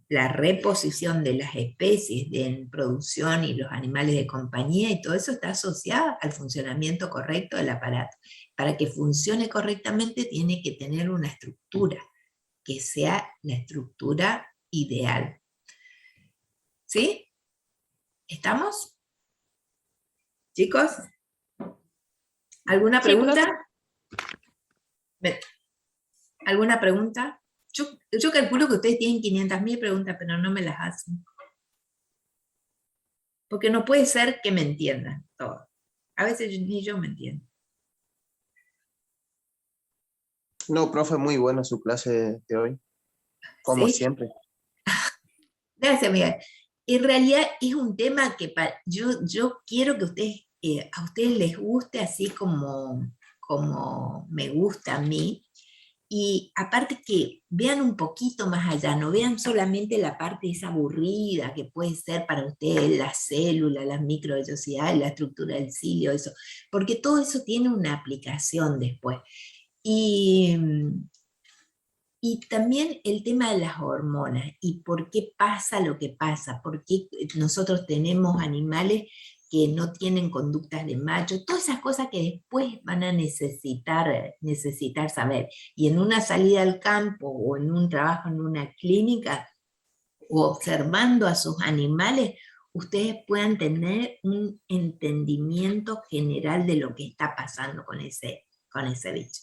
La reposición de las especies en producción y los animales de compañía, y todo eso está asociado al funcionamiento correcto del aparato. Para que funcione correctamente tiene que tener una estructura, que sea la estructura ideal. ¿Sí? ¿Estamos? ¿Chicos? ¿Alguna pregunta? ¿Alguna pregunta? Yo calculo que ustedes tienen 500.000 preguntas, pero no me las hacen. Porque no puede ser que me entiendan todo. A veces ni yo me entiendo. No, profe, muy buena su clase de hoy, como ¿Sí? siempre. Gracias, Miguel. En realidad es un tema que yo quiero que a ustedes les guste así como me gusta a mí. Y aparte que vean un poquito más allá, no vean solamente la parte esa aburrida que puede ser para ustedes la célula, las microvellosidades, la estructura del cilio, eso, porque todo eso tiene una aplicación después. Y también el tema de las hormonas y por qué pasa lo que pasa, por qué nosotros tenemos animales que no tienen conductas de macho, todas esas cosas que después van a necesitar saber. Y en una salida al campo o en un trabajo en una clínica o observando a sus animales, ustedes puedan tener un entendimiento general de lo que está pasando con ese bicho.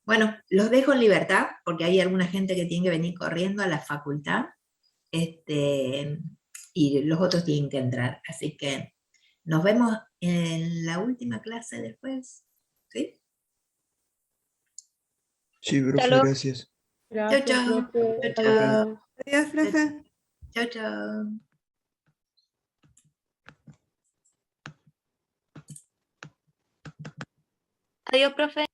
Bueno, los dejo en libertad porque hay alguna gente que tiene que venir corriendo a la facultad y los otros tienen que entrar. Así que nos vemos en la última clase después. ¿Sí? Sí, profe, Hasta luego. gracias. Gracias, Chau. profe. Chau. Adiós. Adiós, profe. Chau. Adiós, profe.